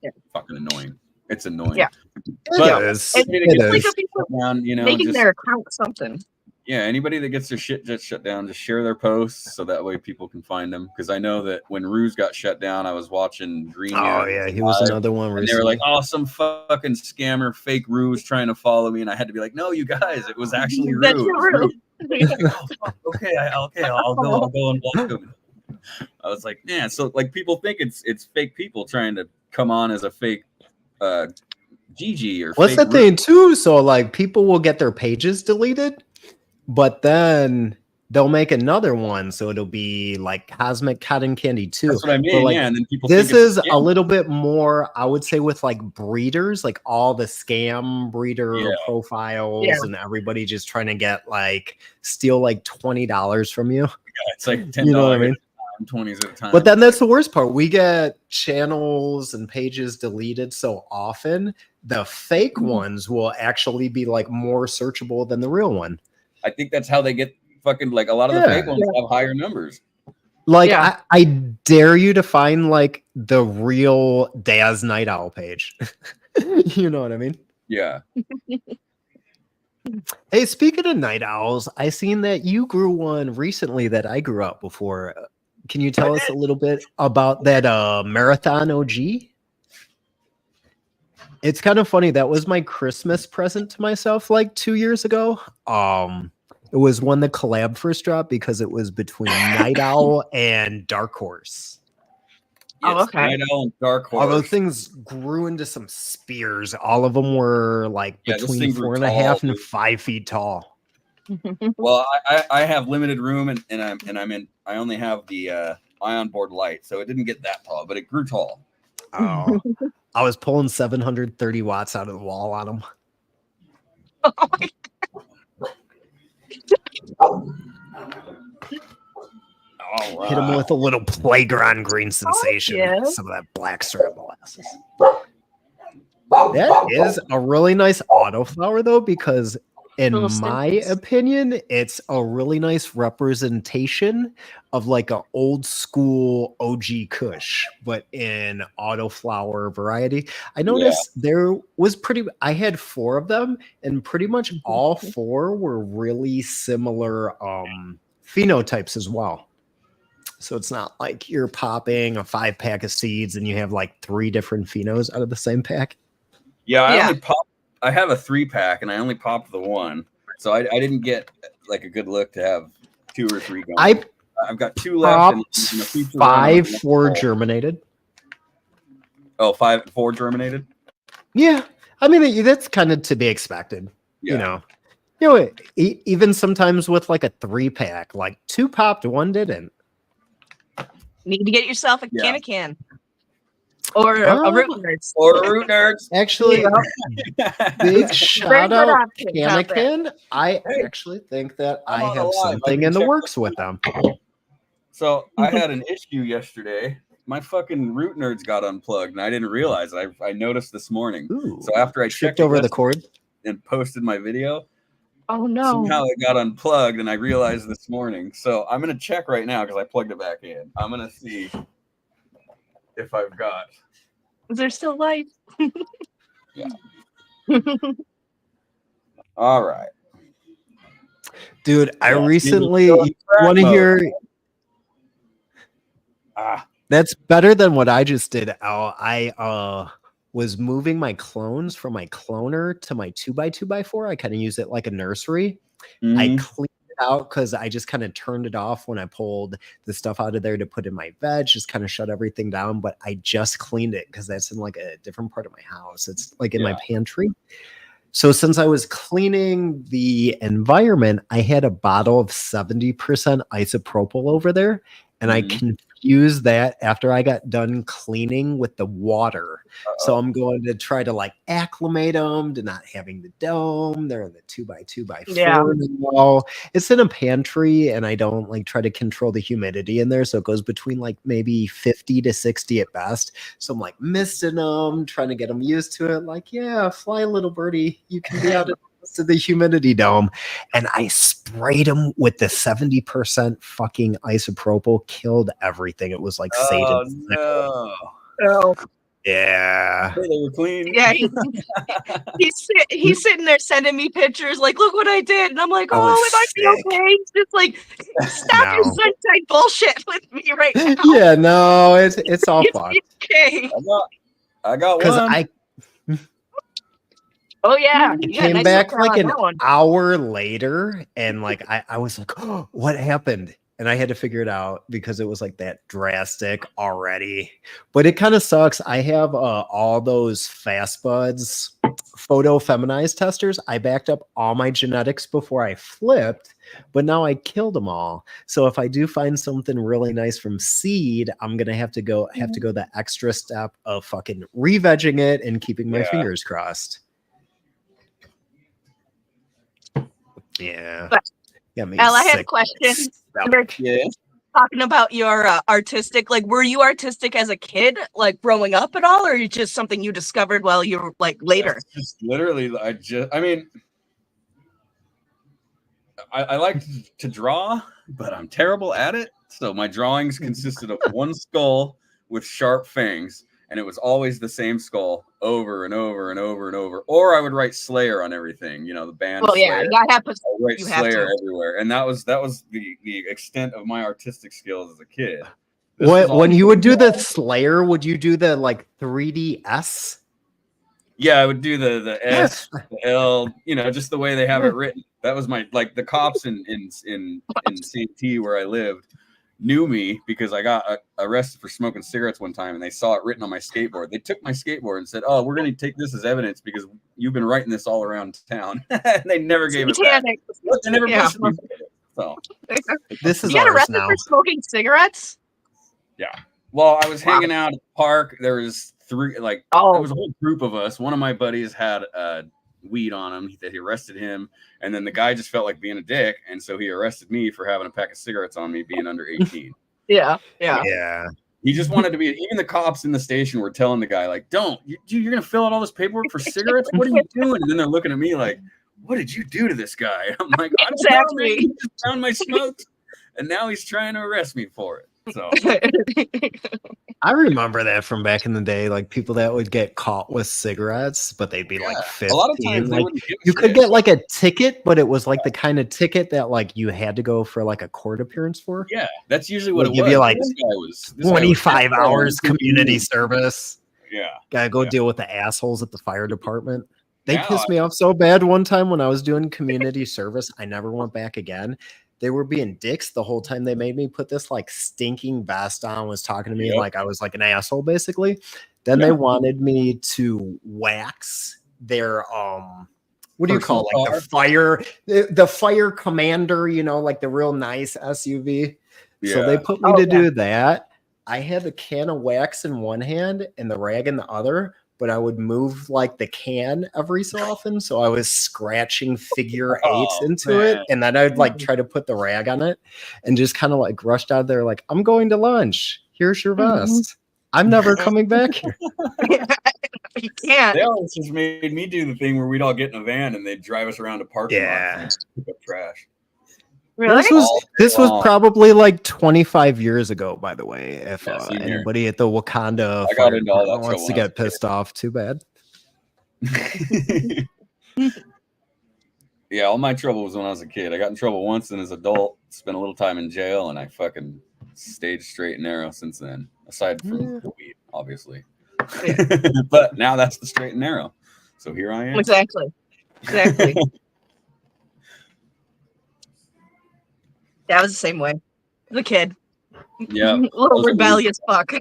Yeah. Fucking annoying. It's annoying. Yeah. But is. anybody It that gets Like is. if people shut down, making just their account something. yeah, anybody that gets their shit just shut down, just share their posts so that way people can find them. Because I know that when Ruse got shut down, I was watching Green Oh Year yeah, he was Live, another one and they were like, recently. "Oh, some fucking scammer, fake Ruse trying to follow me," and I had to be like, "No, you guys, it was actually Ruse." That's true. Like, oh, fuck, okay, I'll go and block him. I was like, yeah. So like people think it's fake people trying to come on as a fake GG or What's fake the thing too? So like people will get their pages deleted, but then they'll make another one, so it'll be like Cosmic Cotton Candy too. That's what I mean. But like, yeah, and then people this think it's is a little bit more, I would say, with like breeders, like all the scam breeder Yeah. profiles, Yeah. and everybody just trying to get like steal like $20 from you. Yeah, it's like $10 You know what I mean? at a time, 20s at a time. But then that's the worst part. We get channels and pages deleted so often. The fake ones will actually be like more searchable than the real one. I think that's how they get fucking like a lot of the Yeah. fake ones have higher numbers. Like Yeah. I dare you to find like the real Daz Night Owl page. You know what I mean? Yeah. Hey, speaking of night owls, I seen that you grew one recently that I grew up before. Can you tell us a little bit about that marathon OG? It's kind of funny. That was my Christmas present to myself like 2 years ago. It was when the collab first dropped because it was between Night Owl and Dark Horse. Oh, Yes, okay. Night Owl and Dark All those Horse. things grew into some spears. All of them were like Yeah, this between thing grew 4.5 tall, and dude. 5 feet tall. Well, I have limited room and I only have the ion board light, so it didn't get that tall, but it grew tall. Oh, I was pulling 730 watts out of the wall on them. Oh my Oh, Hit them with a little playground green sensation. yeah. Some of that black syrup molasses. That is a really nice autoflower, though, because in Little my stimpers. opinion, it's a really nice representation of like an old school OG Kush, but in autoflower variety. I noticed there was I had 4 of them, and pretty much all 4 were really similar phenotypes as well. So it's not like you're popping a 5-pack of seeds and you have like 3 different phenos out of the same pack. Yeah, Yeah. I have a 3-pack and I only popped the 1. So I didn't get like a good look to have 2 or 3 going. I've got 2 left and in the future 5 4 germinated. Oh, 5 4 germinated? Yeah. I mean, that's kind of to be expected. Yeah. You know, even sometimes with like a 3-pack, like 2 popped, 1 didn't. Need to get yourself a Yeah. can or a root nerds. Or root nerds. Actually, big shout out options out there. Cannasseur. I actually think that I'm I on have the live. I something can in the check works with them. So I had an issue yesterday. My fucking root nerds got unplugged and I didn't realize it. I noticed this morning. Ooh, So after I tripped checked over the cord. and posted my video, Oh no. somehow it got unplugged and I realized this morning. So I'm gonna check right now because I plugged it back in. I'm gonna see if I've got. Is there still light? Yeah. All right. Dude, I Yeah, recently still in track want to mode. hear. Ah, That's better than what I just did, Al. I was moving my clones from my cloner to my 2x2x4. I kind of use it like a nursery. I mhm. cleaned it out because I just kind of turned it off when I pulled the stuff out of there to put in my veg, just kind of shut everything down. But I just cleaned it because that's in like a different part of my house. It's like in my pantry. So since I was cleaning the environment, I had a bottle of 70% isopropyl over there, and I Mhm. use that after I got done cleaning with the water. So I'm going to try to like acclimate them to not having the dome. They're in the 2x2x4 now. It's in a pantry, and I don't like try to control the humidity in there. So it goes between like maybe 50 to 60 at best. So I'm like misting them, trying to get them used to it. Like, yeah, fly, little birdie. You can be out to the humidity dome. And I sprayed them with the 70% fucking isopropyl, killed everything. It was like Satan's. Oh. Yeah. They were clean. Yeah, he's sitting there sending me pictures like, look what I did. And I'm like, I was oh, it might be sick. okay. He's just like, stop your sunshine bullshit with me right now. Yeah, no, it's all It's fucked. okay. I got Because one. Oh yeah, came nice back look like on an that one. hour later, and like I was like, oh, what happened? And I had to figure it out because it was like that drastic already. But it kind of sucks. I have all those fast buds photo feminized testers. I backed up all my genetics before I flipped, but now I killed them all. So if I do find something really nice from seed, I'm gonna have to go the extra step of fucking re-vegging it and keeping my fingers crossed. Yeah. But, Al, I had a question. Yeah. Talking about your artistic, like, were you artistic as a kid, like growing up at all, or you just something you discovered while you were like later? That's just literally, I mean, I like to draw, but I'm terrible at it. So my drawings consisted of one skull with sharp fangs, and it was always the same skull over and over and over and over. Or I would write Slayer on everything, you know, the band. Well, Slayer. yeah, I write Slayer everywhere, and that was the extent of my artistic skills as a kid. When you would do the Slayer, would you do the like 3DS? Yeah, I would do the S, the L, you know, just the way they have it written. That was my, like, the cops in St. T where I lived knew me because I got arrested for smoking cigarettes one time, and they saw it written on my skateboard. They took my skateboard and said, "Oh, we're going to take this as evidence because you've been writing this all around town." And they never gave it back. They never pushed me. So this is you got arrested now. for smoking cigarettes? Yeah. Well, I was hanging out at the park. There was there was a whole group of us. One of my buddies had weed on him that he arrested him, and then the guy just felt like being a dick, and so he arrested me for having a pack of cigarettes on me being under 18. Yeah. He just wanted to be, even the cops in the station were telling the guy, like, you're gonna fill out all this paperwork for cigarettes? What are you doing? And then they're looking at me like, what did you do to this guy? I'm like, I don't know, man. He just found my smokes, and now he's trying to arrest me for it. So I remember that from back in the day, like people that would get caught with cigarettes, but they'd be like 15. A lot of times like, you could get like a ticket, but it was like the kind of ticket that like you had to go for like a court appearance for. Yeah, that's usually what it give was. You like this guy was 25 hours community service. Yeah, gotta go deal with the assholes at the fire department. They pissed me off so bad one time when I was doing community service. I never went back again. They were being dicks the whole time. They made me put this like stinking vest on, was talking to me like I was like an asshole, basically. Then they wanted me to wax their what do you call it? Like the fire commander, you know, like the real nice SUV. Yeah. So they put me to do that. I had the can of wax in one hand and the rag in the other, but I would move like the can every so often. So I was scratching figure eights into it. And then I'd like try to put the rag on it and just kind of like rushed out there. Like, I'm going to lunch. Here's your vest. I'm never coming back here. You can't. They always just made me do the thing where we'd all get in a van and they'd drive us around a parking lot and pick up trash. Really? This was probably like 25 years ago, by the way. If anybody at the Wakanda wants to get pissed off, too bad. Yeah, all my trouble was when I was a kid. I got in trouble once and as an adult, spent a little time in jail, and I fucking stayed straight and narrow since then. Aside from the weed, obviously. But now that's the straight and narrow. So here I am. Exactly. Yeah, I was the same way. The kid. Yeah. A little rebellious fuck.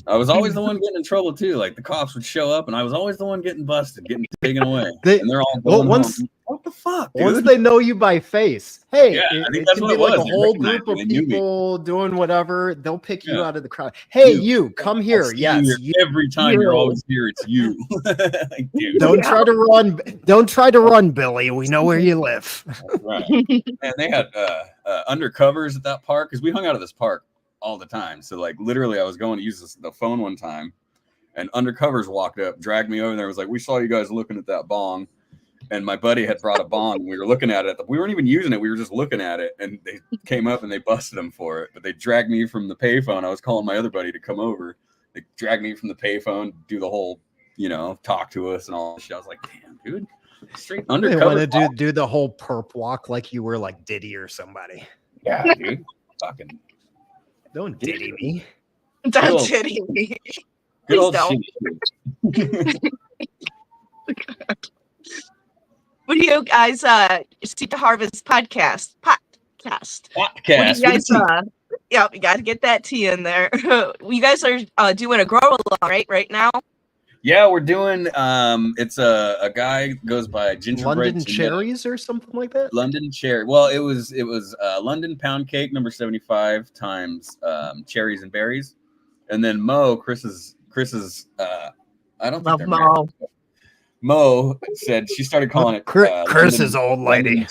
I was always the one getting in trouble too. Like the cops would show up and I was always the one getting busted, getting taken away. And they're all going home. the fuck, Once dude? they know you by face, hey, Yeah, I it, think it that's can what be it like was. a They whole recognized group me. of They knew me. people doing whatever. They'll pick you Yeah. out of the crowd. Hey, You. you, come I here. see Yes, you you. every time you're always here. It's you. Like, dude. Don't try to run. Don't try to run, Billy. We know where you live. Right. And they had undercovers at that park because we hung out at this park all the time. So like literally, I was going to use the phone one time, and undercovers walked up, dragged me over there, and was like, "We saw you guys looking at that bong." And my buddy had brought a bong. We were looking at it. We weren't even using it. We were just looking at it. And they came up and they busted him for it. But they dragged me from the payphone. I was calling my other buddy to come over. They dragged me from the payphone, do the whole, talk to us and all that shit. I was like, damn, dude. Straight They undercover. want to do the whole perp walk like you were like Diddy or somebody. Yeah, dude. Fucking. Don't Diddy me. Don't Diddy me. Good old don't. shit. What do you guys Seek to Harvest podcast? Podcast. What do you guys yep, you gotta get that tea in there. You guys are doing a grow along right now? Yeah, we're doing it's a guy goes by Gingerbread London Cherries or something like that. London Cherry. Well, it was London Pound Cake number 75 times cherries and berries, and then Chris's I don't think Love Mo. Mo said she started calling it Chris's old lady.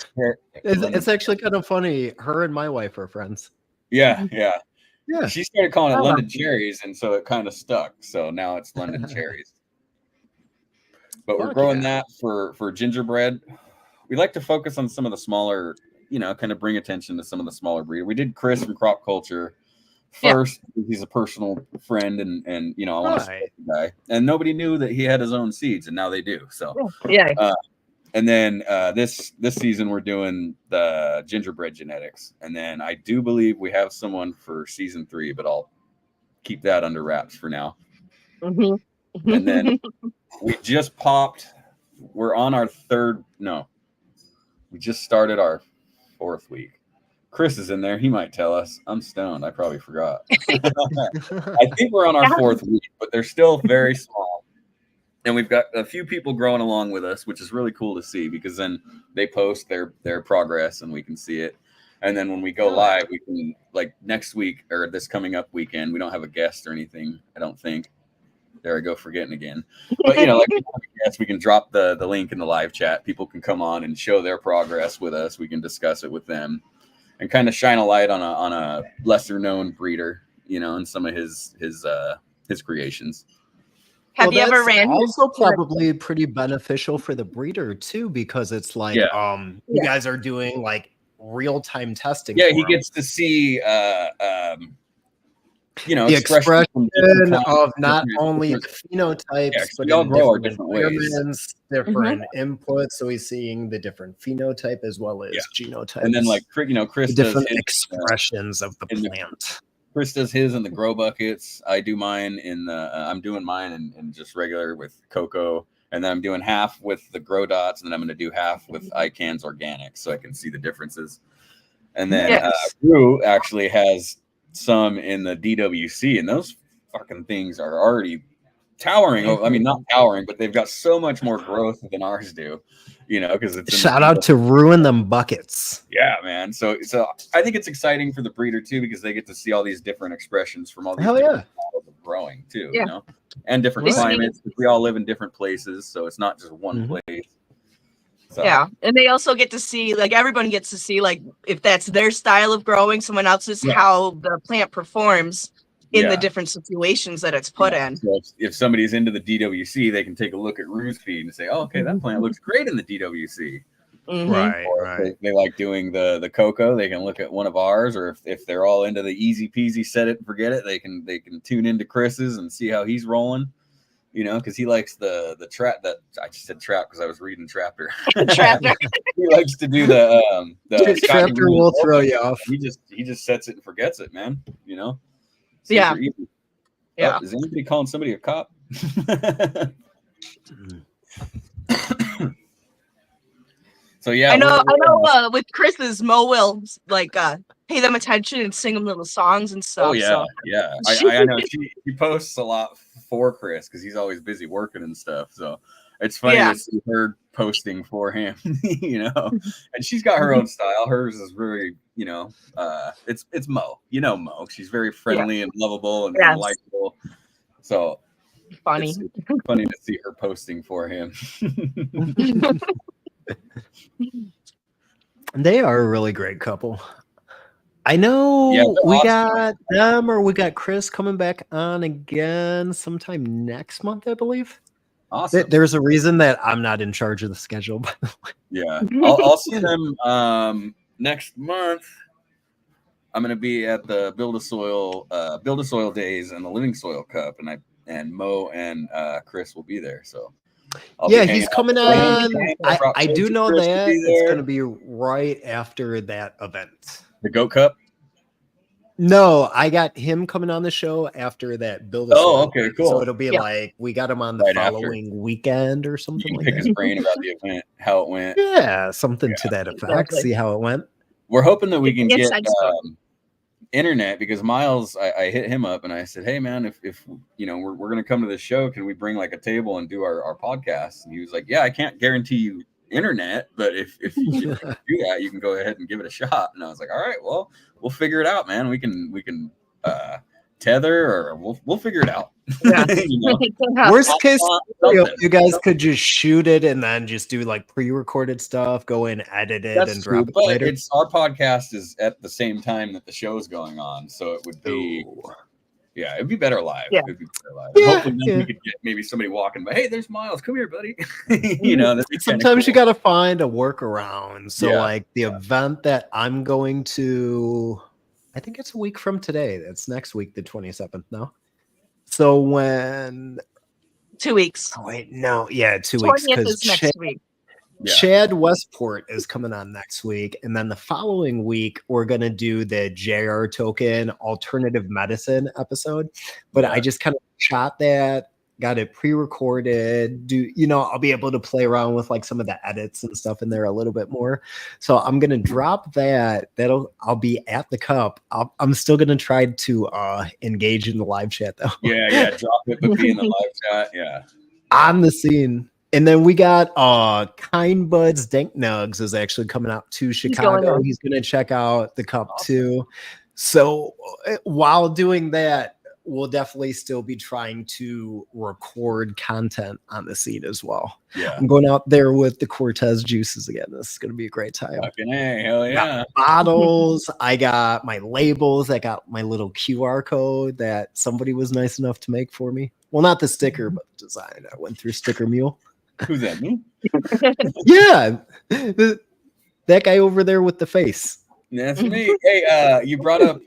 It's actually kind of funny. Her and my wife are friends. Yeah. She started calling it London Cherries, and so it kind of stuck. So now it's London Cherries. But we're growing that for gingerbread. We like to focus on some of the smaller, kind of bring attention to some of the smaller breed. We did Chris from Crop Culture first. Yeah. He's a personal friend, and I want to support the guy. And nobody knew that he had his own seeds, and now they do. So yeah. And then this season we're doing the gingerbread genetics, and then I do believe we have someone for season 3, but I'll keep that under wraps for now. Mm-hmm. And then we just popped. We're on our we just started our 4th week. Chris is in there. He might tell us. I'm stoned. I probably forgot. I think we're on our 4th week, but they're still very small. And we've got a few people growing along with us, which is really cool to see because then they post their progress and we can see it. And then when we go live, we can, like next week or this coming up weekend, we don't have a guest or anything, I don't think. There I go, forgetting again. But, we can drop the link in the live chat. People can come on and show their progress with us. We can discuss it with them and kind of shine a light on a lesser known breeder, and some of his creations. Have you ever ran? Also, probably pretty beneficial for the breeder too, because it's like you guys are doing like real-time testing. Yeah, he gets to see the expression of not only the phenotypes, but we all grow our different ways, different inputs. So he's seeing the different phenotype as well as genotype, and then like Chris different does expressions of the plant. Chris does his in the grow buckets. I do mine in the. I'm doing mine in just regular with cocoa, and then I'm doing half with the grow dots, and then I'm going to do half with iCans organic, so I can see the differences. And then Rue actually has some in the DWC, and those fucking things are already towering. I mean, not towering, but they've got so much more growth than ours do. Because it's shout out to Ruin Them Buckets. Yeah, man. So I think it's exciting for the breeder too because they get to see all these different expressions from all these different styles of growing too, and different climates. We all live in different places, so it's not just one place. So. Yeah, and they also get to see, like everyone gets to see, like if that's their style of growing, someone else's how the plant performs in the different situations that it's put in. So if somebody's into the DWC, they can take a look at Rue's feed and say, "Oh, okay, that plant looks great in the DWC." Right. If they like doing the cocoa, they can look at one of ours, or if they're all into the easy peasy set it and forget it, they can tune into Chris's and see how he's rolling. Because he likes the trap. That I just said trap because I was reading Trapper. Trapper. He likes to do the Trapper will throw you off. He just sets it and forgets it, man. Yeah. Oh, is anybody calling somebody a cop? So yeah, I know. With Chris's, Mo will like pay them attention and sing them little songs and stuff. Oh yeah, I know. She posts a lot for Chris because he's always busy working and stuff. So It's funny Yeah. to see her posting for him, and she's got her own style. Hers is very, it's Mo. Mo. She's very friendly and lovable and Yes. likable. So Funny. it's funny to see her posting for him. They are a really great couple. I know Yeah, we awesome. got them, or we got Chris coming back on again sometime next month, I believe. Awesome. There's a reason that I'm not in charge of the schedule. By the way. Yeah, I'll see them next month. I'm going to be at the Build a Soil Days and the Living Soil Cup, and Mo and Chris will be there. So yeah, he's coming on. I do know that it's going to be right after that event. The Goat Cup. No, I got him coming on the show after that Build a Soil. Oh, okay, cool. So it'll be like we got him on the following weekend or something. You can like pick that. his brain about the event, how it went. Yeah, something to that effect. Exactly. See how it went. We're hoping that we can get internet, because Miles, I hit him up and I said, hey man, if we're going to come to the show, can we bring like a table and do our podcast? And he was like, yeah, I can't guarantee you internet, but if you do that, you can go ahead and give it a shot. And I was like, all right, well, we'll figure it out, man. We can tether, or we'll figure it out. Yeah. Worst case scenario, you guys could just shoot it and then just do like pre-recorded stuff, go in, edit it, and drop it later. It's our podcast is at the same time that the show's going on, so it would be it'd be better live. Yeah. It'd be better live. Yeah, hopefully then we could get maybe somebody walking by. Hey, there's Miles. Come here, buddy. Sometimes you got to find a workaround. So like the Yeah. event that I'm going to, I think it's a week from today. That's next week, the 27th. No. So when 2 weeks. Oh wait, no, yeah, 2 weeks 20th because is next week. Yeah. Chad Westport is coming on next week, and then the following week we're gonna do the JR Token alternative medicine episode. But I just kind of shot that, got it pre-recorded. I'll be able to play around with like some of the edits and stuff in there a little bit more. So I'm gonna drop that. I'll be at the cup. I'm still gonna try to engage in the live chat though. Yeah, drop it, but be in the live chat. Yeah, on the scene. And then we got Kind Buds Dank Nugs is actually coming out to Chicago. He's going to check out the cup too. So while doing that, we'll definitely still be trying to record content on the scene as well. Yeah, I'm going out there with the Cortez juices again. This is going to be a great time. Fucking A, hell yeah. Bottles. I got my labels. I got my little QR code that somebody was nice enough to make for me. Well, not the sticker, but the design. I went through Sticker Mule. Who's that, me? Yeah, that guy over there with the face. That's me. Hey, you brought up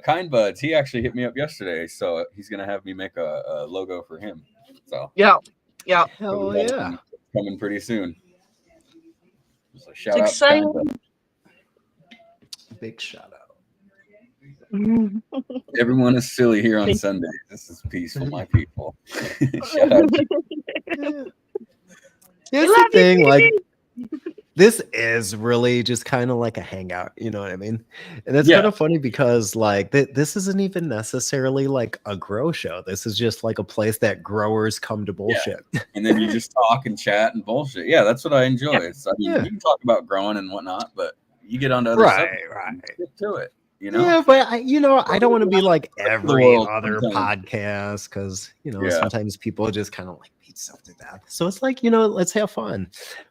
Kind Buds. He actually hit me up yesterday, so he's gonna have me make a logo for him. So yeah, hell yeah, coming pretty soon. So shout it's out, exciting. Big shout out. Everyone is silly here on Sunday. This is peaceful, my people. Shout out. Here's the thing, like this is really just kind of like a hangout, you know what I mean? And it's kind of funny because like this isn't even necessarily like a grow show. This is just like a place that growers come to bullshit. Yeah. And then you just talk and chat and bullshit. Yeah, that's what I enjoy. It's, I mean, you can talk about growing and whatnot, but you get onto other stuff. Right. Get to it. Yeah, but I don't want to be like every other podcast because sometimes people just kind of like beat stuff to death. So it's like let's have fun.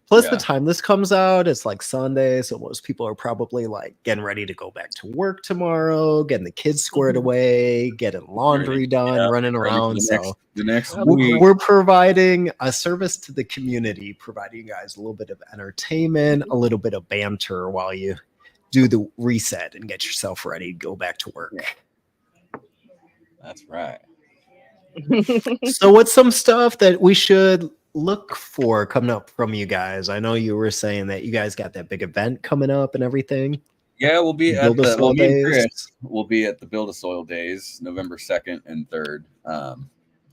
Plus, the time this comes out, it's like Sunday, so most people are probably like getting ready to go back to work tomorrow, getting the kids squared away, getting laundry done, running around. So the next week, we're providing a service to the community, providing you guys a little bit of entertainment, a little bit of banter while you do the reset and get yourself ready to go back to work. That's right. So what's some stuff that we should look for coming up from you guys? I know you were saying that you guys got that big event coming up and everything. Yeah, we'll be at Build a Soil Days. Chris will be at the Build a Soil Days, November 2nd and 3rd.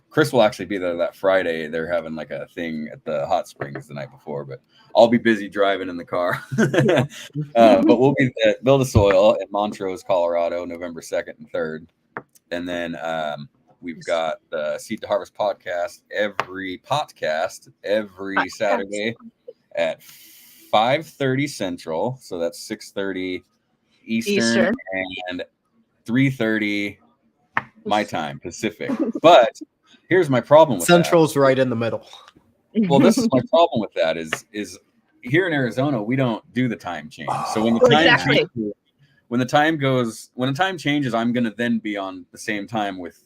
Chris will actually be there that Friday. They're having like a thing at the hot springs the night before, but I'll be busy driving in the car. But we'll be at Build a Soil in Montrose, Colorado, November 2nd and 3rd. And then We've got the Seed to Harvest podcast every Saturday at 5:30 Central. So that's 6:30 Eastern. And 3:30 my time, Pacific. But here's my problem with Central's right in the middle. Well, this is my problem with that is here in Arizona, we don't do the time change. So when the time changes, when the time changes, I'm going to then be on the same time with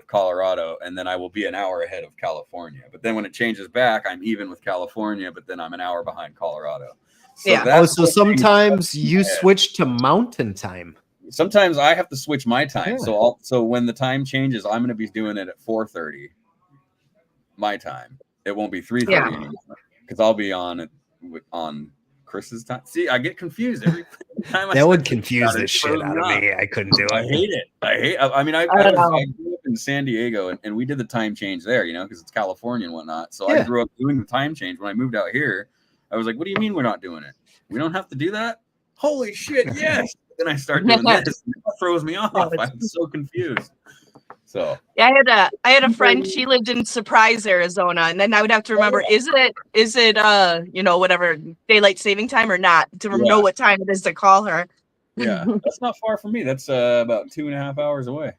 Colorado, and then I will be an hour ahead of California. But then when it changes back, I'm even with California, but then I'm an hour behind Colorado. So so sometimes you switch to mountain time. Sometimes I have to switch my time. Yeah. So when the time changes, I'm going to be doing it at 4:30 my time. It won't be 3:30 anymore because I'll be on Chris's time. See, I get confused every time. That would confuse the shit out of me. I couldn't do it. I hate it. I mean, I grew up in San Diego, and we did the time change there, because it's California and whatnot. So I grew up doing the time change. When I moved out here, I was like, what do you mean we're not doing it? We don't have to do that? Holy shit, yes. Then I start doing this. It throws me off. I'm so confused. So yeah, I had a friend. She lived in Surprise, Arizona, and then I would have to remember: is it whatever daylight saving time or not to know what time it is to call her. Yeah, that's not far from me. That's about 2.5 hours away.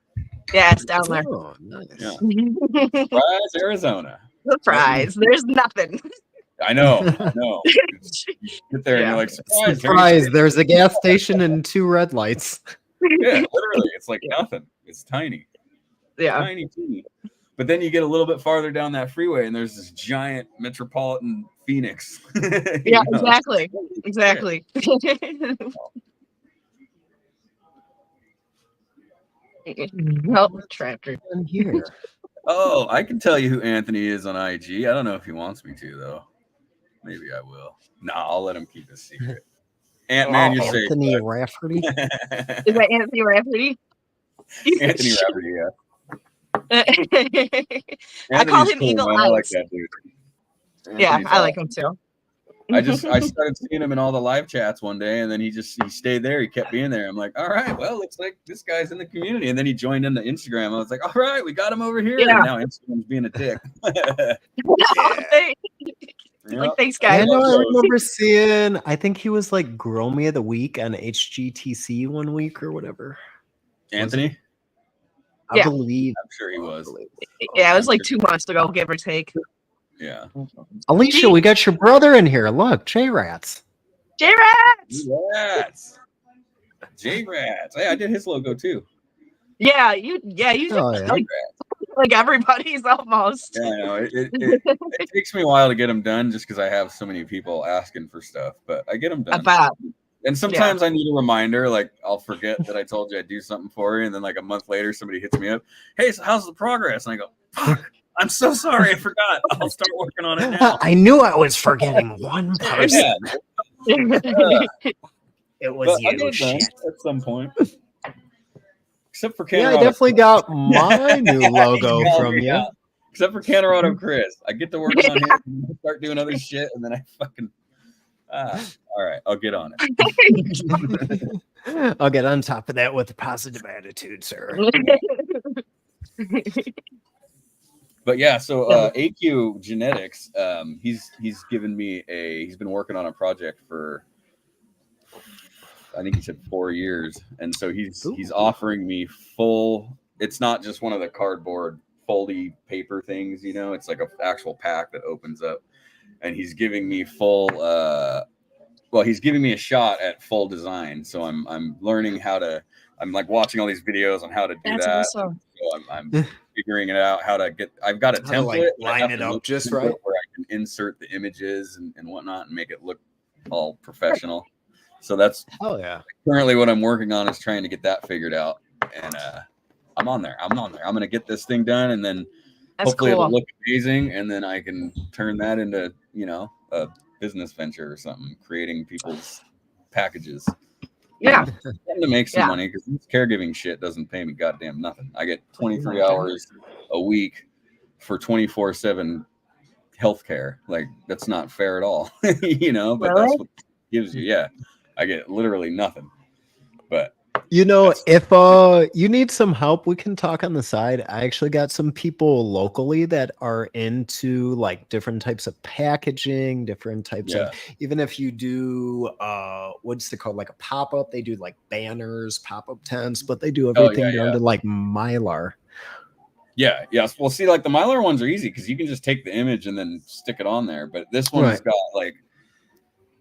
Yeah, it's down there. Oh, nice. Yeah. Surprise, Arizona. Surprise! There's nothing. I know. You get there and you're like, surprise! There's a gas station and 2 red lights. Yeah, literally, it's like nothing. It's tiny. Yeah, tiny. But then you get a little bit farther down that freeway, and there's this giant metropolitan Phoenix. Yeah, exactly. Help tractor in here. Oh, I can tell you who Anthony is on IG. I don't know if he wants me to though. Maybe I will. No, I'll let him keep his secret. Ant-Man, you're safe. Anthony Rafferty. Is that Anthony Rafferty? Anthony Rafferty, yeah. I call him cool, Eagle Eyes. I like that dude. Yeah, I like him too. I started seeing him in all the live chats one day, and then he stayed there. He kept being there. I'm like, all right, well, looks like this guy's in the community. And then he joined into Instagram. I was like, all right, we got him over here. Yeah. And now Instagram's being a dick. Like, thanks, guys. I remember seeing, I think he was like Grow Me of the Week on HGTC one week or whatever. Anthony? I believe. I'm sure he was. Yeah, it was like 2 months ago, give or take. Yeah. Alicia, we got your brother in here. Look, J-Rats. J-Rats. J-Rats. Hey, I did his logo too. Yeah, you like everybody's almost. Yeah, I know. It takes me a while to get them done just because I have so many people asking for stuff, but I get them done. And sometimes I need a reminder, like I'll forget that I told you I'd do something for you, and then like a month later somebody hits me up, hey, so how's the progress? And I go, fuck, I'm so sorry, I forgot. I'll start working on it now. I knew I was forgetting one person. It was you, shit. At some point. Except for Cannasseur. Yeah, I definitely got my new logo from you. Except for Cannasseur and Chris. I get to work on him and start doing other shit, and then I fucking all right, I'll get on it. I'll get on top of that with a positive attitude, sir. But yeah, so AQ Genetics, he's given me he's been working on a project for, I think he said 4 years, and so he's offering me full. It's not just one of the cardboard foldy paper things, it's like an actual pack that opens up, and he's giving me full. He's giving me a shot at full design, so I'm learning how to. I'm like watching all these videos on how to do that. Awesome. So I'm figuring it out how to get. I've got a template, line it up just right, where I can insert the images and whatnot and make it look all professional. So that's currently what I'm working on, is trying to get that figured out, and I'm on there. I'm going to get this thing done, and then hopefully it'll look amazing, and then I can turn that into a business venture or something, creating people's packages. Yeah, to make some money, because this caregiving shit doesn't pay me goddamn nothing. I get 23 hours a week for 24/7 healthcare. Like, that's not fair at all, but that's what it gives you. Yeah, I get literally nothing. But You know, if you need some help, we can talk on the side. I actually got some people locally that are into like different types of packaging, different types of, even if you do what's it called, like a pop-up, they do like banners, pop-up tents, but they do everything down to like Mylar. Yeah, yes. Well, see, like the Mylar ones are easy because you can just take the image and then stick it on there. But this one's got like,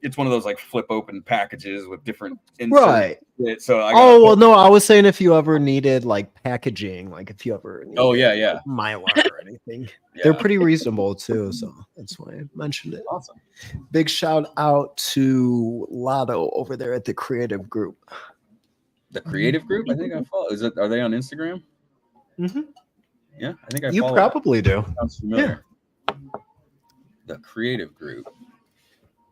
it's one of those like flip open packages with different inserts. Right. So well, no, I was saying if you ever needed like packaging, like if you ever needed like, Mylar or anything, they're pretty reasonable too. So that's why I mentioned it. Awesome. Big shout out to Lotto over there at the Creative Group. The Creative Group? I think I follow. Are they on Instagram? Mm-hmm. Yeah, I think I you follow. Probably that. Do. Sounds familiar. Yeah. The Creative Group.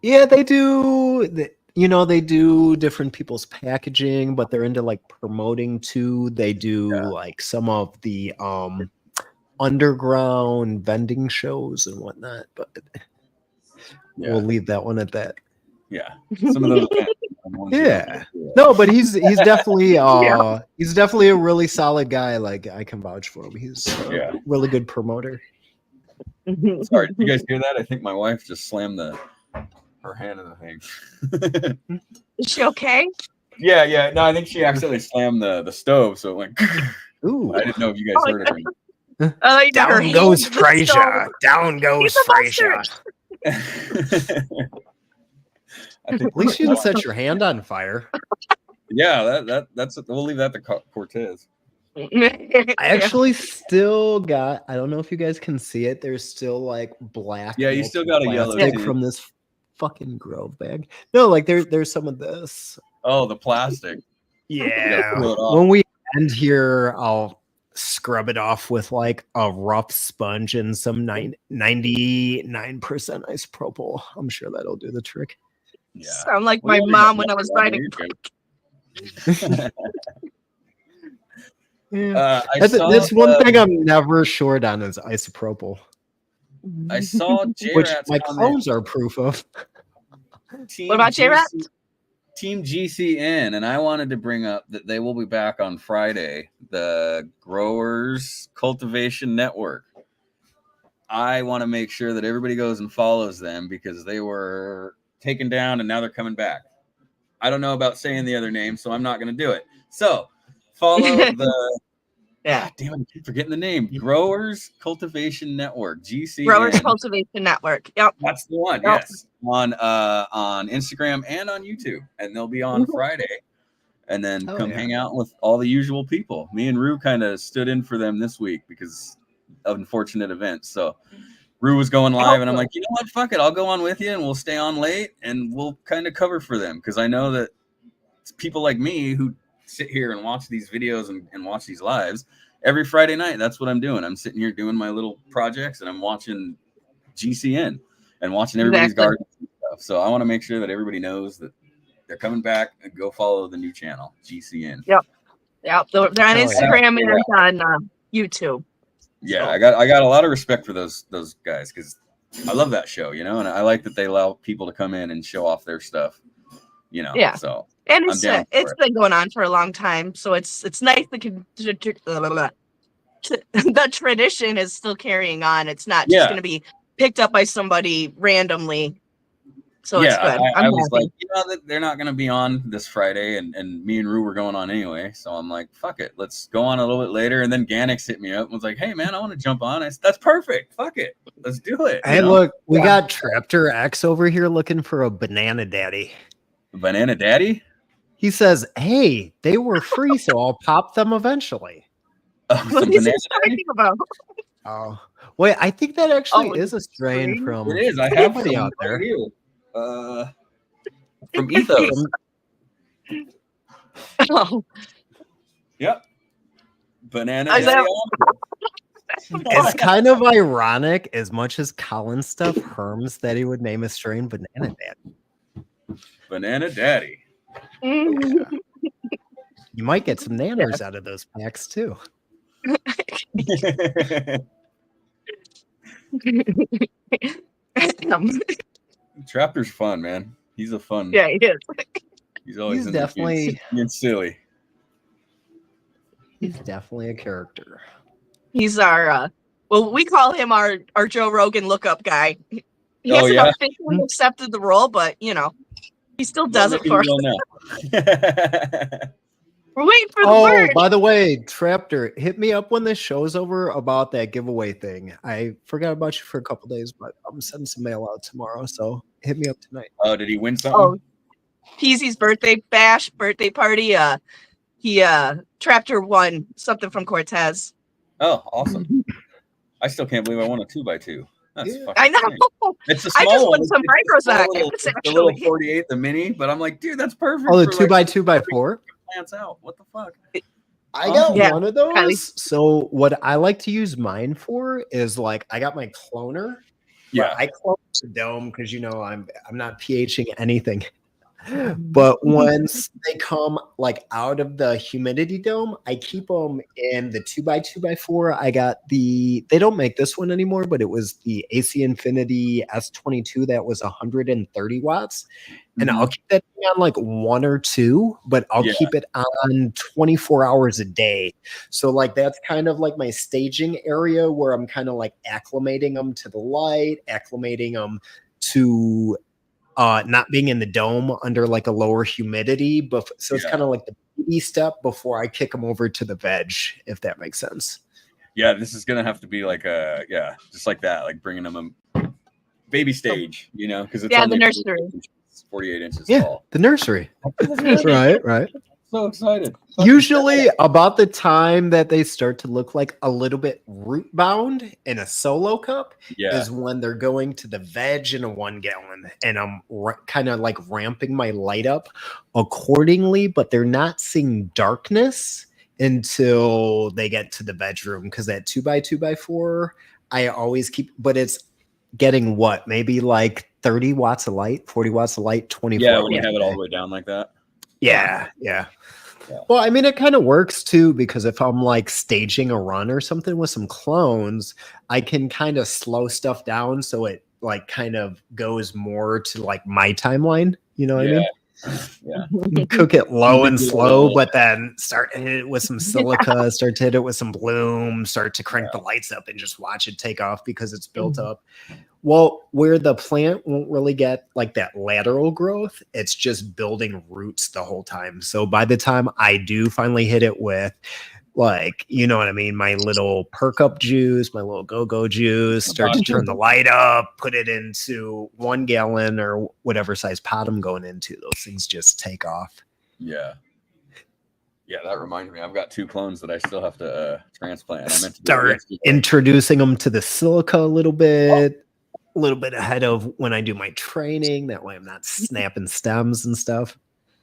Yeah, they do. They do different people's packaging, but they're into like promoting too. They do like some of the underground vending shows and whatnot. But we'll leave that one at that. Yeah, some of those. Yeah, no, but he's definitely he's definitely a really solid guy. Like I can vouch for him. He's a really good promoter. Sorry, did you guys hear that? I think my wife just slammed her hand in the thing. Is she okay? Yeah. No, I think she accidentally slammed the stove, so it went. Ooh. I didn't know if you guys heard it. Down goes Frazier. Down goes Frazier. At least you didn't set your hand on fire. Yeah, that's we'll leave that to Cortez. I actually still got, I don't know if you guys can see it, there's still like black. Yeah, you still got a yellow from this fucking Grove bag. No, like there's some of this. Oh, the plastic. Yeah. When we end here, I'll scrub it off with like a rough sponge and some 99% isopropyl. I'm sure that'll do the trick. Yeah. Sound like my mom when I was riding. That's one thing I'm never short on is isopropyl. I saw which my clones are proof of. What about J-Rat? Team GCN, and I wanted to bring up that they will be back on Friday, the Growers Cultivation Network. I want to make sure that everybody goes and follows them because they were taken down and now they're coming back. I don't know about saying the other name, so I'm not going to do it. So follow the God damn it, I keep forgetting the name. Growers Cultivation Network, GCN. Growers Cultivation Network. Yep. That's the one. Yep. Yes. On Instagram and on YouTube. And they'll be on Friday. And then come hang out with all the usual people. Me and Rue kind of stood in for them this week because of unfortunate events. So Rue was going live and I'm like, you know what? Fuck it. I'll go on with you and we'll stay on late and we'll kind of cover for them. Because I know that it's people like me who sit here and watch these videos and watch these lives every Friday night. That's what I'm doing. I'm sitting here doing my little projects and I'm watching GCN and watching everybody's garden and stuff. So I want to make sure that everybody knows that they're coming back and go follow the new channel, GCN. Yep. They're on Instagram and on YouTube. Yeah, so. I got a lot of respect for those guys because I love that show, and I like that they allow people to come in and show off their stuff, Yeah. So and it's been going on for a long time, so it's nice that the tradition is still carrying on. It's not just going to be picked up by somebody randomly. So it's good. I was like, they're not going to be on this Friday, and me and Rue were going on anyway. So I'm like, fuck it, let's go on a little bit later. And then Ganix hit me up and was like, hey man, I want to jump on. That's perfect. Fuck it, let's do it. Hey, look, we got Traptor X over here looking for a banana daddy. Banana daddy? He says, hey, they were free, so I'll pop them eventually. What is he talking about? Oh, wait, I think that actually is a strain from. It is. I have somebody out there. From Ethos. Yep. Banana. It's kind of ironic, as much as Colin stuff herms that he would name a strain Banana Daddy. Banana Daddy. You might get some nanners out of those packs too. Traptor's fun, man. He's a fun. Yeah, he is. He's always definitely being silly. He's definitely a character. He's our well, we call him our Joe Rogan lookup guy. He Oh, hasn't yeah? officially accepted the role, but you know, he still does it Maybe for you us. will know. We're waiting for the Oh, bird. by the way, Traptor, hit me up when this show's over about that giveaway thing. I forgot about you for a couple days, but I'm sending some mail out tomorrow, so hit me up tonight. Oh, did he win something? Oh, Peasy's birthday party. He Traptor won something from Cortez. Oh, awesome. I still can't believe I won a 2x2. That's Yeah. fucking I know. insane. It's a I small just one. won some It's a small microsize. little, It's it's the little actually 48, the mini, but I'm like, dude, that's perfect. Oh, the for, like, 2x2x4. plants out. What the fuck? I got Yeah, one of those. So what I like to use mine for is like I got my cloner. Yeah. I clone the dome because you know I'm not pHing anything. But once they come like out of the humidity dome, I keep them in the 2x2x4. I got they don't make this one anymore, but it was the AC Infinity S22 that was 130 watts. And I'll keep that thing on like 1 or 2, but I'll Yeah. keep it on 24 hours a day. So like that's kind of like my staging area where I'm kind of like acclimating them to the light, acclimating them to not being in the dome under like a lower humidity. But so it's kind of like the baby step before I kick them over to the veg, if that makes sense. Yeah, this is gonna have to be like just like that, like bringing them a baby stage, you know, because it's the only nursery. 48 inches Yeah, tall. the nursery. Right. So excited. Usually about the time that they start to look like a little bit root bound in a solo cup is when they're going to the veg in a 1 gallon, and I'm kind of like ramping my light up accordingly, but they're not seeing darkness until they get to the bedroom, because that 2x2x4 I always keep, but it's getting what, maybe like 30 watts of light, 40 watts of light, 24 Yeah, hours when you have a it all day. the way down like that. Yeah. Well, I mean, it kind of works too, because if I'm like staging a run or something with some clones, I can kind of slow stuff down so it like kind of goes more to like my timeline. You know what I mean? Yeah. Cook it low and Yeah. slow, but then start to hit it with some silica, start to hit it with some bloom, start to crank the lights up and just watch it take off because it's built up. Well, where the plant won't really get like that lateral growth, it's just building roots the whole time. So by the time I do finally hit it with like, you know what I mean, my little perk up juice, my little go-go juice, start to turn the light up, put it into 1 gallon or whatever size pot I'm going into, those things just take off. Yeah, that reminds me. I've got 2 clones that I still have to transplant. I meant to start introducing them to the silica a little bit ahead of when I do my training. That way I'm not snapping stems and stuff.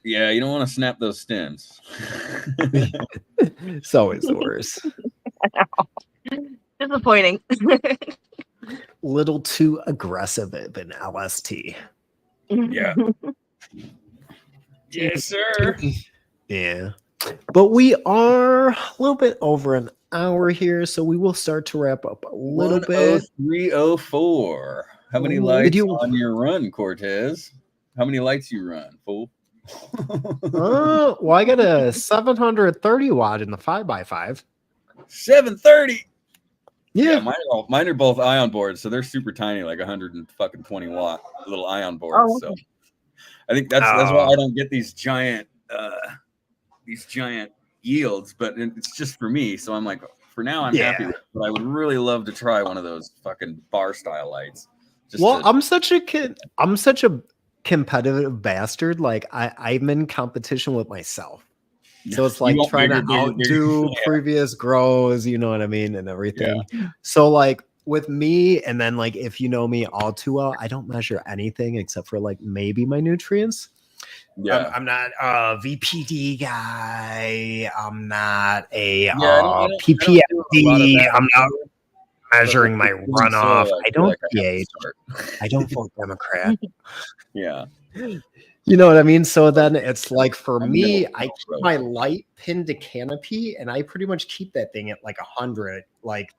Yeah, you don't want to snap those stems. It's always the worst. Disappointing. Little too aggressive of an LST. Yeah. Yes, sir. Yeah. But we are a little bit over an hour here, so we will start to wrap up a little bit. 304. How many lights on your run, Cortez? How many lights you run, fool? Well, I got a 730 watt in the 5x5. 730. Yeah, mine are both ion boards, so they're super tiny, like 120 watt little ion boards. So I think that's why I don't get these giant yields, but it's just for me. So I'm like, for now, I'm happy with it, but I would really love to try one of those fucking bar style lights. I'm such a competitive bastard. Like I'm in competition with myself. So it's like trying to outdo previous grows, you know what I mean, and everything. Yeah. So like with me, and then like if you know me all too well, I don't measure anything except for like maybe my nutrients. Yeah, I'm not a VPD guy. I'm not a PPFD. I'm not measuring my runoff. I don't pH. I don't vote Democrat. Yeah. You know what I mean? So then it's like for me, I keep my light pinned to canopy, and I pretty much keep that thing at like 100. Like,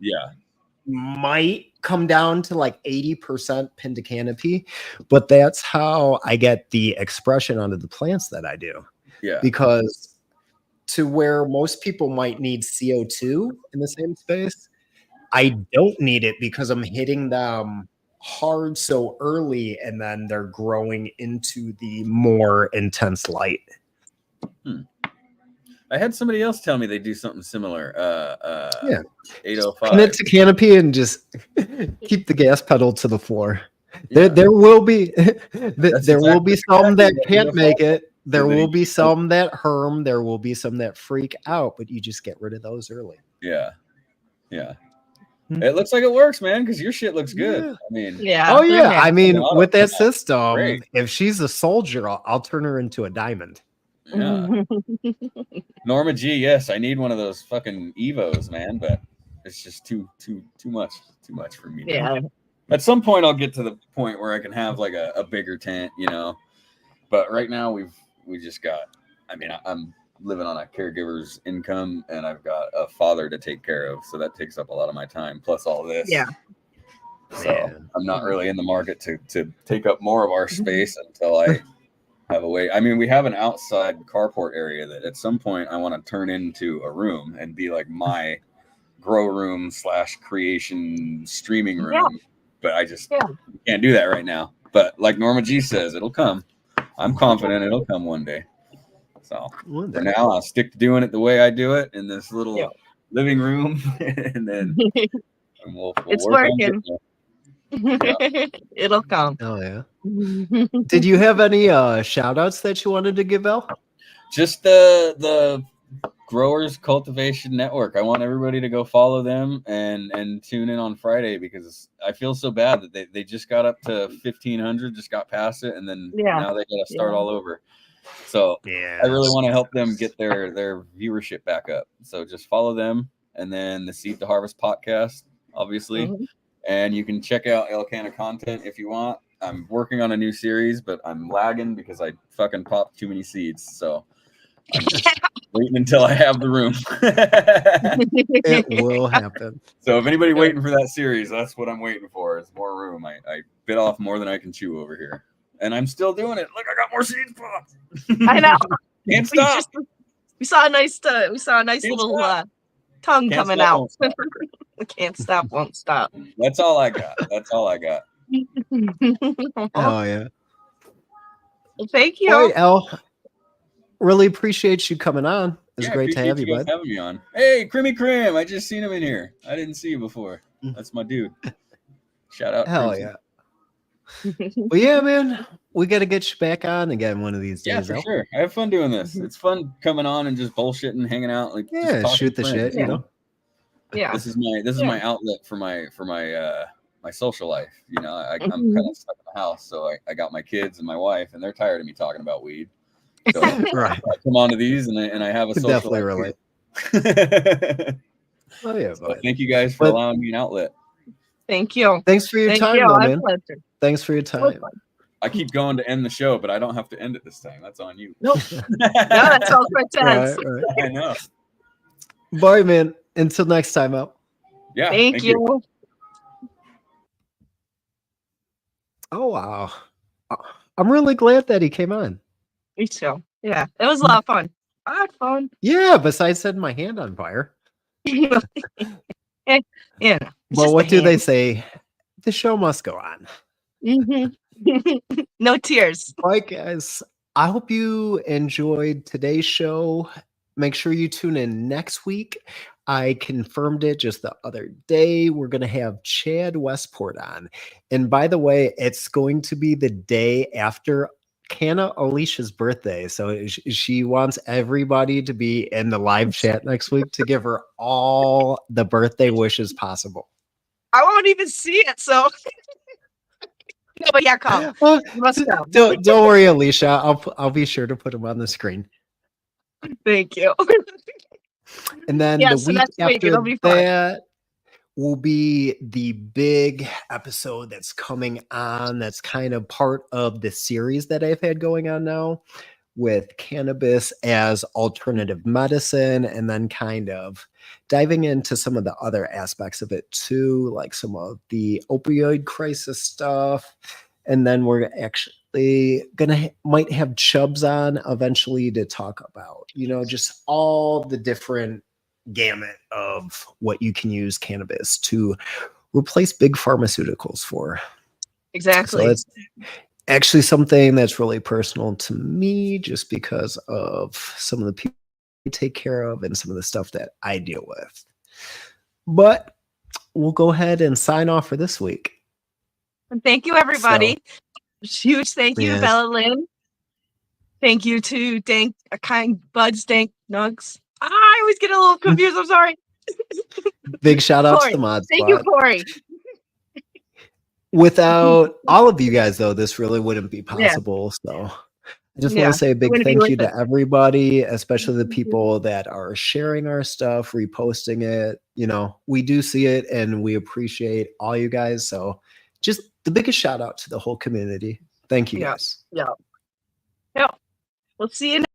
might come down to like 80% pinned to canopy, but that's how I get the expression onto the plants that I do. Yeah. Because to where most people might need CO2 in the same space. I don't need it because I'm hitting them hard so early, and then they're growing into the more intense light. I had somebody else tell me they do something similar. Yeah. 805. Pin it to canopy and just keep the gas pedal to the floor. Yeah. There will be there will be some that what can't 805 make it. There So they will be just- some that herm. There will be some that freak out, but you just get rid of those early. Yeah. It looks like it works, man, because your shit looks good. Yeah. I mean, Yeah. Oh yeah, I mean, Auto with that command. system, Great. if she's a soldier, I'll turn her into a diamond. yeah. Norma G, yes, I need one of those fucking Evos, man, but it's just too much for me. Yeah. At some point, I'll get to the point where I can have like a bigger tent, you know. But right now, we just got. I mean, I'm living on a caregiver's income, and I've got a father to take care of, so that takes up a lot of my time. Plus all this. Yeah. So Man. I'm not really in the market to take up more of our space until I have a way. I mean, we have an outside carport area that at some point I want to turn into a room and be like my grow room / creation streaming room. Yeah. But I just Yeah. can't do that right now. But like Norma G says, it'll come. I'm confident it'll come one day. So One for day. now, I'll stick to doing it the way I do it in this little Yeah. living room, and then we'll It's work on working. getting It'll come. Oh yeah. Did you have any shout outs that you wanted to give out? just the Growers Cultivation Network. I want everybody to go follow them and tune in on Friday, because I feel so bad that they just got up to 1,500, just got past it, and then Yeah. now they got to start Yeah. all over. So Yeah. I really want to help them get their viewership back up. So just follow them, and then the Seed to Harvest podcast, obviously. Mhm. And you can check out El Canna content if you want. I'm working on a new series, but I'm lagging because I fucking popped too many seeds. So I'm just waiting until I have the room. It will happen. So if anybody waiting for that series, that's what I'm waiting for. It's more room. I bit off more than I can chew over here. And I'm still doing it. Look, I got more seeds popped. I know. Can't stop. We saw a nice Can't little stop. tongue Can't coming stop, out. won't stop. Can't stop, won't stop. That's all I got. That's all I got. Oh yeah. Well, thank you. All right, El. Really appreciate you coming on. It's great to appreciate have you, guys bud. having me on. Hey, Creamy Crim. I just seen him in here. I didn't see you before. That's my dude. Shout out. Hell Crimson. yeah. Well, yeah, man. We got to get you back on again one of these days. Yeah, for El. sure. I have fun doing this. It's fun coming on and just bullshitting, hanging out, like just Yeah, talking shoot the friends, shit, you know. Yeah. This is my outlet for my my social life. You know, I'm kind of stuck in the house, so I got my kids and my wife, and they're tired of me talking about weed. So Right. I come on to these, and I have a Could social definitely life relate. too. Oh yeah, So bud. thank you guys for But- allowing me an outlet. Thank you. Thanks for your Thank time, you. though, Our man. pleasure. Thanks for your time. I keep going to end the show, but I don't have to end it this time. That's on you. Nope. No, that's all Cortez. Right. I know. Bye, man. Until next time, El. Yeah. Thank you. Oh wow. I'm really glad that he came on. Me too. Yeah, it was a lot of fun. I had fun. Yeah, besides setting my hand on fire. Yeah. Well, what do they say? The show must go on. No tears. All right, guys. I hope you enjoyed today's show. Make sure you tune in next week. I confirmed it just the other day. We're going to have Chad Westport on. And by the way, it's going to be the day after Canna Alicia's birthday. So she wants everybody to be in the live chat next week to give her all the birthday wishes possible. I won't even see it, so no, but yeah, come. Oh, You must go. don't worry, Alicia. I'll be sure to put them on the screen. Thank you. And then Yeah, the so week next week, after it'll be fun. that will be the big episode that's coming on. That's kind of part of the series that I've had going on now with cannabis as alternative medicine, and then kind of diving into some of the other aspects of it too, like some of the opioid crisis stuff. And then we're actually they might have Chubbs on eventually to talk about, just all the different gamut of what you can use cannabis to replace big pharmaceuticals for. Exactly. So that's actually something that's really personal to me, just because of some of the people I take care of and some of the stuff that I deal with. But we'll go ahead and sign off for this week. And thank you, everybody. Huge thank you to Yeah. Bella Lynn. Thank you to Kind Buds Dank Nugs. I always get a little confused. I'm sorry. Big shout out Corey. to the mod Thank you, squad. Corey. Without all of you guys, though, this really wouldn't be possible. So I just want Yeah, to say a big wouldn't be thank worth you it. to everybody, especially the people that are sharing our stuff, reposting it. We do see it and we appreciate all you guys. So just the biggest shout out to the whole community. Thank you guys. Yeah. We'll see you next